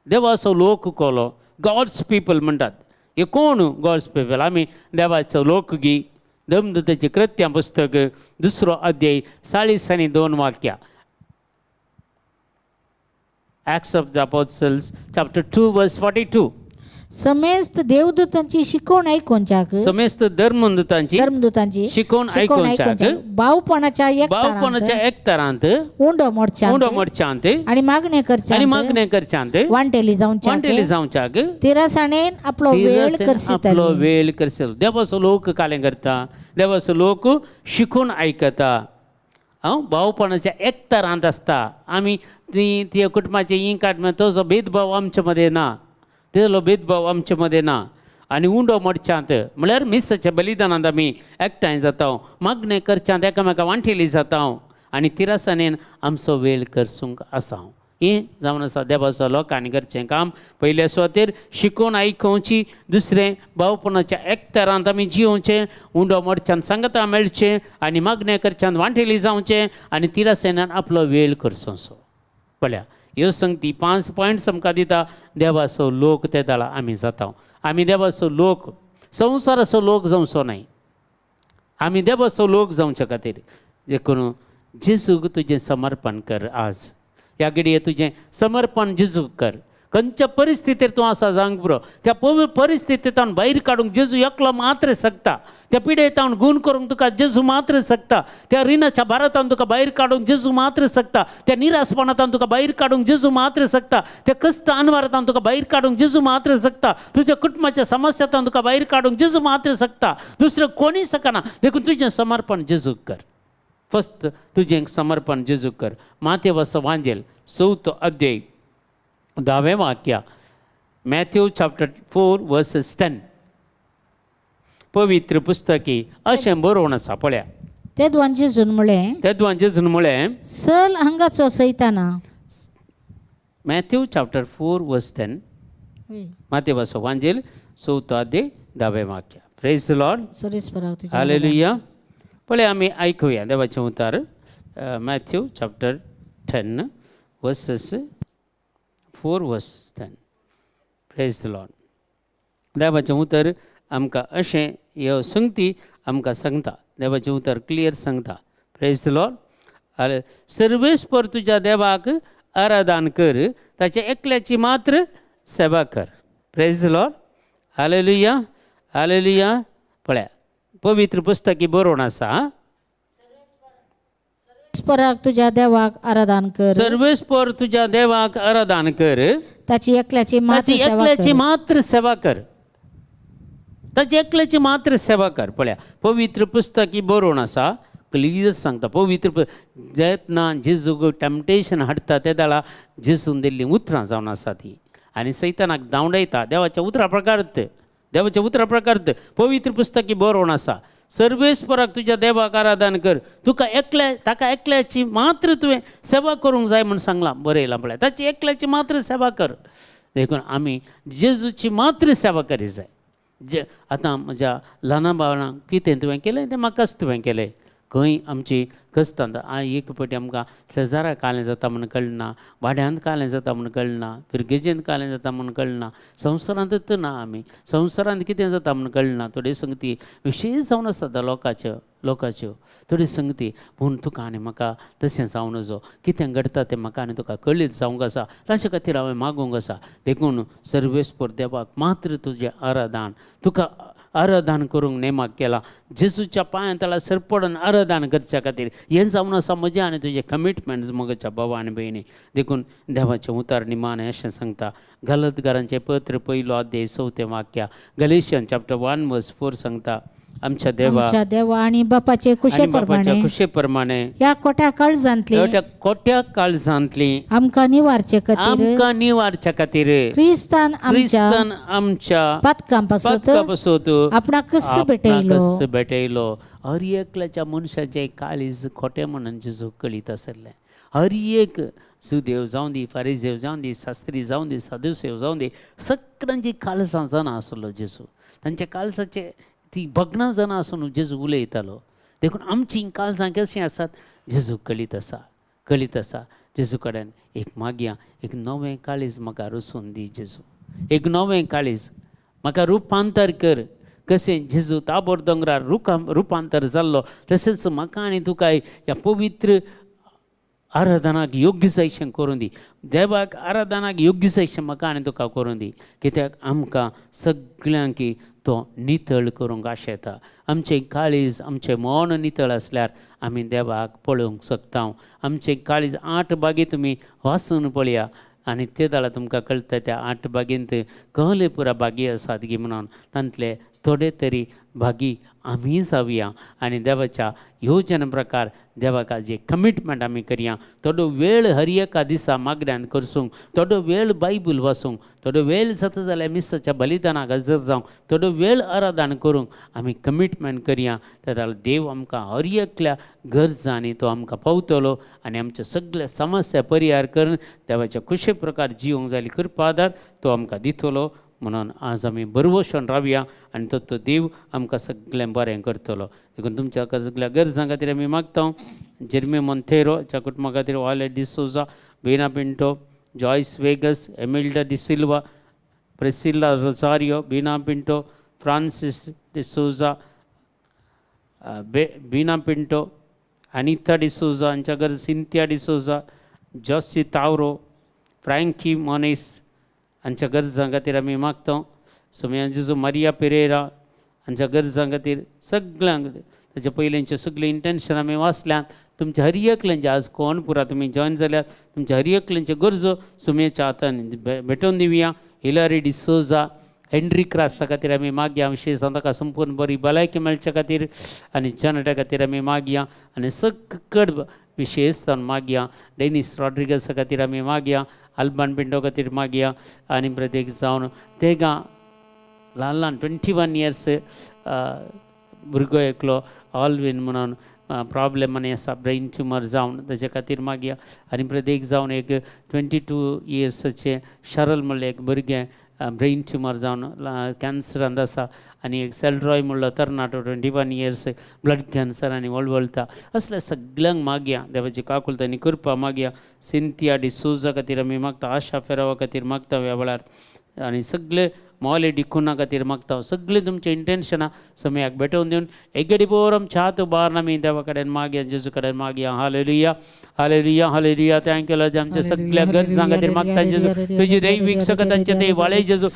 Speaker 2: देवाचो लोक कोलो गॉड्स पीपल म्हणटात हे कोण गॉड्स पीपल आमी देवाचो लोक गी दमदूताचें कृत्यां पुस्तक 2 अध्याय 40 आनी 2 वाक्या Acts of the Apostles chapter 2 verse 42
Speaker 3: समेस्त देवदूतांची शिकवण ऐकोवच्याक
Speaker 2: समेस्त धर्मदूतांची शिकवण ऐकोवच्याक
Speaker 3: भावपणाच्या
Speaker 2: एकतरांत
Speaker 3: उंडो मोडच्यांत आनी मागणे करच्यांत वांटेली जावच्याक तिरासाणेन आपलो वेळ करसिलो
Speaker 2: देवाचो लोक कालें करता देवाचो लोक शिकून आयकता भावपणाच्या एकतरांत आसता आमी ती कुटुंबाची ही काड तसो भेदभाव आमचे मदें ना तेलो भेदभाव आमचे मदें ना आनी उंडो मोडच्यांत म्हळ्यार मिसाच्या बलिदानांत आमी एकठांय जाता मागणें करच्यांत एकामेका वांटेली जाता आनी तिरासानेन आमचो वेळ करसूंक आसा हें जावन आसा देवाचो लोकांनी करचें काम पयल्या सुवातेर शिकून आयकोवची दुसरें भावपणाच्या एकतरांत आमी जियोवचें उंडो मोडच्यांत सांगता मेळचें आनी मागणें करच्यांत वांटेली जावचें आनी तिरासानेन आपलो वेळ करचोसो पळया ह्यो संगती 5 पॉयंट्स आमकां दिता देवाचो लोक ते जाला आमी जाता आमी देवाचो लोक संवसाराचो लोक जावचो न्हय आमी देवाचो लोक जावचे खातीर देखून जेजूक तुजें समर्पण कर आज ह्या घडये तुजें समर्पण जेजूक कर खंयच्या परिस्थितीर तूं आसा जावंक पुरो त्या परिस्थितींतल्यान भायर काडूंक जेजू एकलो मात्र शकता त्या पिडेंतावन गूण करूंक तुका जेजू मात्र शकता त्या रिणाच्या भारांतान तुका भायर काडूंक जेजू मात्र शकता त्या निराशपणांतान तुका भायर काडूंक जेजू मात्र शकता त्या कस्त अनवरांतान तुका भायर काडूंक जेजू मात्र शकता तुज्या कुटुंबाच्या समस्यांतान तुका भायर काडूंक जेजू मात्र शकता दुसरें कोणी शकना देखून तुजें समर्पण जेजूक कर फस्ट तुजें समर्पण जेजूक कर माथेवाचो वांजेल 4 अध्याय 10वें वाक्या मॅथ्यू चॅप्टर 4 वर्सेस 10 पवित्र पुस्तकी अशें बरोवन आसा पळया
Speaker 3: तेदवान जेजून म्हळें
Speaker 2: चल
Speaker 3: हांगाचो सैताना
Speaker 2: मॅथ्यू चॅप्टर 4 वर्स 10. मातेवाचो वांजेल 14 अध्याय 10वें वाक्य. Praise the Lord.
Speaker 3: सरीस्पराक तुझ्या
Speaker 2: हालेलुया. पहिले आम्ही ऐकूया देवाचे उतार. मॅथ्यू चॅप्टर 10 वर्सेस 4 वर्स 10. Praise the Lord. देवाचें उतर आमकां अशें ह्यो संगती आमकां सांगता. देवाचें उतर क्लियर सांगता. Praise the Lord. सर्वेस्पर तुज्या देवाक आराधन कर, ताच्या एकल्याची मात्र सेवा कर. Praise the Lord. Hallelujah. Hallelujah. पळया पवित्र पुस्तकी बरोवन आसा.
Speaker 3: सर्वेस्पराक तुझ्या देवाक आराधन कर,
Speaker 2: सर्वेस्पर तुज्या देवाक आराधन कर,
Speaker 3: ताची एकल्याची मात्र
Speaker 2: ताची
Speaker 3: सेवा
Speaker 2: एकल्याची
Speaker 3: कर.
Speaker 2: मात्र सेवा कर. ताची एकल्याची मात्र सेवा कर. पळया पवित्र पुस्तकी बरोवन आसा. क्लियर सांगता पवित्र जेन्ना जेजूक टॅम्पटेशन हाडटा त्या दाळा जेजून दिल्लीं उतरां जावन आसा ती, आनी सैतानाक धांवडयता. देवाच्या उतरा प्रकारांत, देवाच्या उतरा प्रकारांत पवित्र पुस्तकी बरोवन आसा. सर्वेस्पराक तुज्या देवाक आराधन कर, तुका एकल्या ताका एकल्याची मात्र तुवें सेवा करूंक जाय म्हूण सांगलां. बरयलां पळय. ताची एकल्याची मात्र सेवा कर. देखून आमी जेजूची मात्र सेवा करी जाय. जे आतां म्हज्या ल्हाना भावांक कितें तुवें केलें तें म्हाकाच तुवें केलें. खंय आमची कस्तां एक फावटी आमकां शेजाऱ्याक कालें जाता म्हूण कळना, वाड्यांत कालें जाता म्हूण कळना, पिरगेजेंत कालें जाता म्हूण कळना, संवसारांतच ना आमी, संवसारांत कितें जाता म्हूण कळना. थोड्यो संगती विशेश जावन आसता लोकाच्यो थोड्यो संगती. पूण तुका आनी म्हाका तशें जावं नजो. कितें घडटा तें म्हाका आनी तुका कळीत जावंक आसा. ताचे खातीर हांवें मागूंक आसा. देखून सर्वेस्पर देवाक मात्र तुजें आराधन, तुका आराधन करूंक नेमाक केला. जेजूच्या पांयां तळा सरपडून आराधन करच्या खातीर हें जावन आसा म्हजें आनी तुजें कमिटमेंट म्हज्या भावा आनी भयणी. देखून देवाचें उतार निमाणें अशें सांगता. गलतकारांचें पत्र 1 अध्याय 4 वाक्या. गलेशियन चॅप्टर 1 वर्स 4 सांगता. आमच्या
Speaker 3: देवा आनी बापाचे
Speaker 2: खुशे प्रमाणे
Speaker 3: ह्या कोट्या
Speaker 2: काळजांतली
Speaker 3: आमकां निवारचे खातीर
Speaker 2: क्रिस्तान आमच्या
Speaker 3: पातकां पासत आपणाक कस
Speaker 2: भेटयलो. हर एकल्याच्या मनशाचें काळीज खोटें म्हणून जेजू कळीत आसलें. हर एक सुदेव जावं दी, फारिजेव जावं दी, शास्त्री जावं दी, साधुसेव जावं दी, सगळ्यांची काळजां जाणा आसलो जेजू. तांच्या काळजाचे ती भग्नां जाणां आसून जेजू उलयतालो. देखून आमची काळजां कशीं आसात जेजू कळीत आसा. जेजू कडेन एक मागया, एक नवें काळीज म्हाका रचून दी जेजू. एक नवें काळीज म्हाका रुपांतर कर. कशें जेजू ताबोर दोंगरार रुपांतर जाल्लो तशेंच म्हाका आनी तुका ह्या पवित्र आराधनाक योग्य जायशें करून दी. देवाक आराधनाक योग्य जायशें म्हाका आनी तुका करून दी. कित्याक आमकां सगळ्यांक तो नितळ करूंक आशेता. आमचें काळीज, आमचें मन नितळ आसल्यार आमी देवाक पळोवंक शकता. आमचें काळीज 8 बागी तुमी वाचून पळया आनी ते दाळा तुमकां कळटा. त्या 8 बागेंत कहले पुरा बागी आसात गी म्हणून. तांतले थोडे तरी भागी आमी जावया आनी देवाच्या योजने प्रकार देवाक जे कमिटमेंट आमी करया. थोडो वेळ हर एका दिसा मागण्यांत करसूंक, थोडो वेळ बायबल वाचूंक, थोडो वेळ जाता जाल्यार मिसाच्या बलिदानाक हजर जावंक, थोडो वेळ आराधन करूंक आमी कमिटमेंट करया. त्या देव आमकां हर एकल्या गरजांनी तो आमकां पावतलो आनी आमच्या सगळ्या समस्या परिहार करून देवाच्या खुशे प्रकार जिवंक जाली कृपा आदार तो आमकां दितलो. म्हणून आज आमी बरवशेन रावया आनी तो देव आमकां सगळें बरें करतलो. देखून तुमच्या सगळ्या गरजां खातीर आमी मागता. जेर्मी मोंथेरोच्या कुटुंबा खातीर वाले डिसोजा, बेना पिंटो, जॉयस वेगस, एमिल्डा डिसिल्वा, प्रेसिला रोसारियो, बीना पिंटो, फ्रांसिस डिसोजा, बीना पिंटो, अनिता डिसोजा हांच्या गरज, सिंथिया डिसोजा, जॉसी तावरो, फ्रँकी मोनेस हांच्या गरजां खातीर आमी मागता. सोम्या जेजू मारिया पेरेरा हांच्या गरजां खातीर सगळ्यांक ताचे पयलींचे सगळे इंटेन्शन आमी वाचल्यात. तुमच्या हर एकल्यांचे आज कोण पुरा तुमी जॉयन जाल्यात तुमच्या हर एकल्यांचे गरजो सुमेच्या हातान भेटोवन दिवया. हिलारी डिसोजा, हेनरी क्रास्ता खातीर आमी मागया. विशेश ताका संपूर्ण बरी भलायकी मेळच्या खातीर आनी जनता खातीर आमी मागया आनी सकड विशेषतान मागया. डेनिस रॉड्रिगसा खातीर आमी मागया. अल्बान पिंडो खातीर मागया आनी प्रत्येक जावन तेगा ल्हान 21 इयर्स भुरगो एकलो ऑलवीन म्हणून प्रॉब्लेम आनी आसा ब्रेन ट्युमर जावन ताचे खातीर मागया आनी प्रत्येक जावन एक 22 इयर्साचे शरल म्हणलें एक भुरगें ब्रेन ट्युमर जावन कॅन्सरांत आसा आनी एक सेल्ड्रॉय म्हणलो तरणाटो 21 इयर्स ब्लड कॅन्सर आनी वळवळटा असल्या सगळ्यांक मागया देवाची काकुलतांनी करपा मागया सिंथिया डिसोजा खातीर आमी मागता आशा फेरावा खातीर मागता ह्या वेळार आनी सगळे मोले डिकुना खातीर मागता सगळे तुमचे इंटेन्शनां समयाक भेटोवन दिवन एकेडी पोरम छात उबारून आमी देवा कडेन मागया जेजू कडेन मागया hallelujah hallelujah hallelujah thank you Lord आमच्या सगळ्या गरजां खातीर मागता जेजू तुजी दैवीक सकतांचे ते वाळे जेजू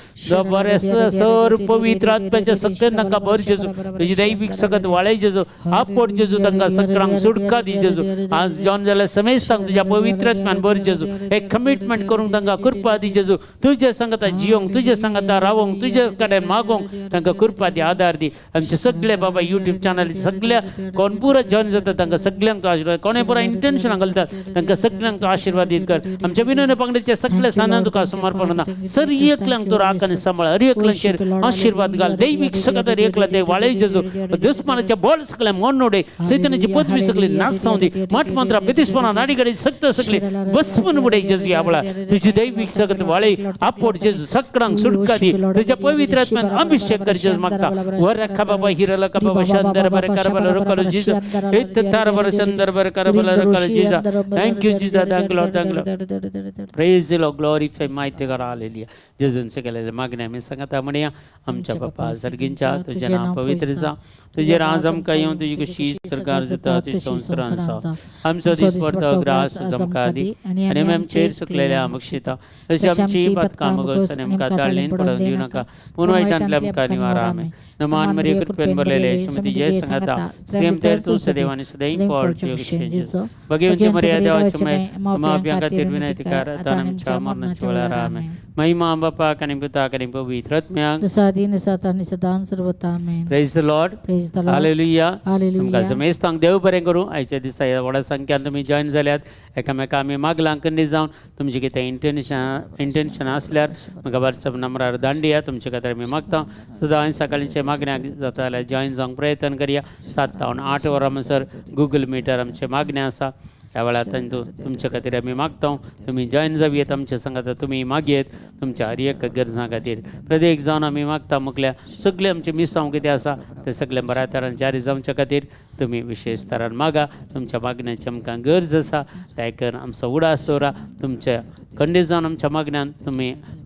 Speaker 2: बरे सर पवित्र आत्म्याचे सगळे तांकां भर जेजू तुजी दैवीक सकत वाळे जेजू आपट जेजू तांकां सगळ्यांक सुटका दी जेजू आज जॉन जाल्यार समेस्तांक तुज्या पवित्र आत्म्यान भर जेजू एक कमिटमेंट करूंक तांकां कृपा दी जेजू तुजे संगता जियोंक तुजे संगता रावोंक तुजे कडेन मागोंक तांकां कृपा दी आदार दी आमचे सगळे बाबा यूट्यूब चॅनल सगळ्या कोण पुरो जॉइन जाता तांकां सगळ्यांक आशिर्वाद कोणे पुरो इंटेन्शनां घालतात तांकां सगळ्यांक आशिर्वादीत कर आमच्या विनोद पंगडीचे सगळे स्थानां तुका समर्पण करता सर एकल्यांक तूं राख आनी सांबाळ हर एकल्यांचेर आशिर्वाद घाल दैवीक सकत हर एकला ते वाळय जेजू दुस्मानाचे बळ सगळे मोड उडय सैतानाची पदवी सगळी नासताव दी मठ मंत्रा पितिस्पना नाडी कडेन सक्त सगळी बसपून उडय जेजू ह्या वेळार तुजी दैवीक सकत वाळय आपोड जेजू सगळ्यांक सुटका दी तुज्या पवित्र आत्म्यान अभिषेक कर जेजू मागता वर रखा बाबा हिरला का बाबा शंदर बर करबल रकल जेजू इत तार बर शंदर बर करबल रकल जेजू thank you Jesus thank Lord praise Lord glorify mighty God hallelujah जेजूंचे केलेले मागणे आमी सांगता म्हणया आमच्या बापा सर्गींच्या तुझे नाव पवित्र जा तुझे राज आमकां येवं तुजी कशी सरकार जाता ती संवसारान आसा आमचो दीस पडतो ग्रास आमकां दी आनी आमचेर सुकलेल्या आमक्षिता तशी आमची पातकां मागोस आनी आमकां ताळणेन पडोवन दिवं नाका पूण वायटांतल्यान आमकां निवारा आमेन नमान मरी कृपेन भरलेले श्रीमती जय सांगता प्रेम तर तू सदैवानी सदैव पॉडची जेजू भगवंती मरिया देवाची माफी खातीर विनंती कर आता आमच्या मरणाच्या वेळार आमेन महिमा बापा आनी पुता आनी पवित्र आत्म्याक
Speaker 3: सदां सदां सदां सर्वता amen
Speaker 2: praise the Lord
Speaker 3: praise the Lord
Speaker 2: hallelujah
Speaker 3: hallelujah
Speaker 2: तुमकां समेस्तांक देव बरें करूं आयच्या दिसा ह्या व्हडा संख्यान तुमी जॉइन जाल्यात एकामेकां आमी मागलां कन्नी जावन तुमचें कितें इंटेन्शन आसल्यार म्हाका वॉट्सॅप नंबरार धाडून दिया तुमचे खातीर आमी मागता सदां सकाळींचे मागण्याक जाता जाल्यार जॉइन जावंक प्रयत्न करया 7 ते 8 वरां म्हणसर गुगल मिटार आमचे मागणें आसा ह्या वेळार तुमच्या खातीर आमी मागता तुमी जॉइन जावयेत आमचे सांगात तुमी मागयेत तुमच्या हर एक गरजां खातीर प्रत्येक जावन आमी मागता म्हटल्यार सगळे आमचे मिसांव कितें आसा ते सगळे बऱ्या तरान जारी जावचे खातीर तुमी विशेश तरान मागा तुमच्या मागण्याची आमकां गरज आसा त्या आयकन आमचो उडास दवरा तुमच्या खंडीत जावन आमच्या मागण्यान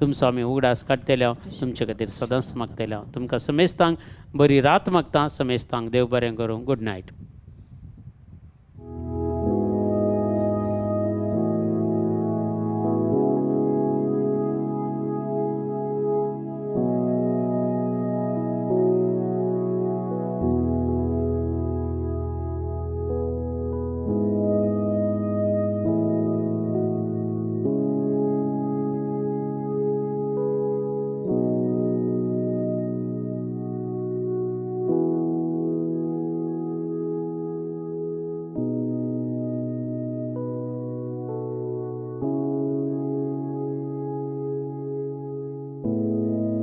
Speaker 2: तुमचो आमी उगडास काडटले तुमचे खातीर सदांच मागतले तुमकां समेस्तांक बरी रात मागता समेस्तांक देव बरें करूं गुड नायट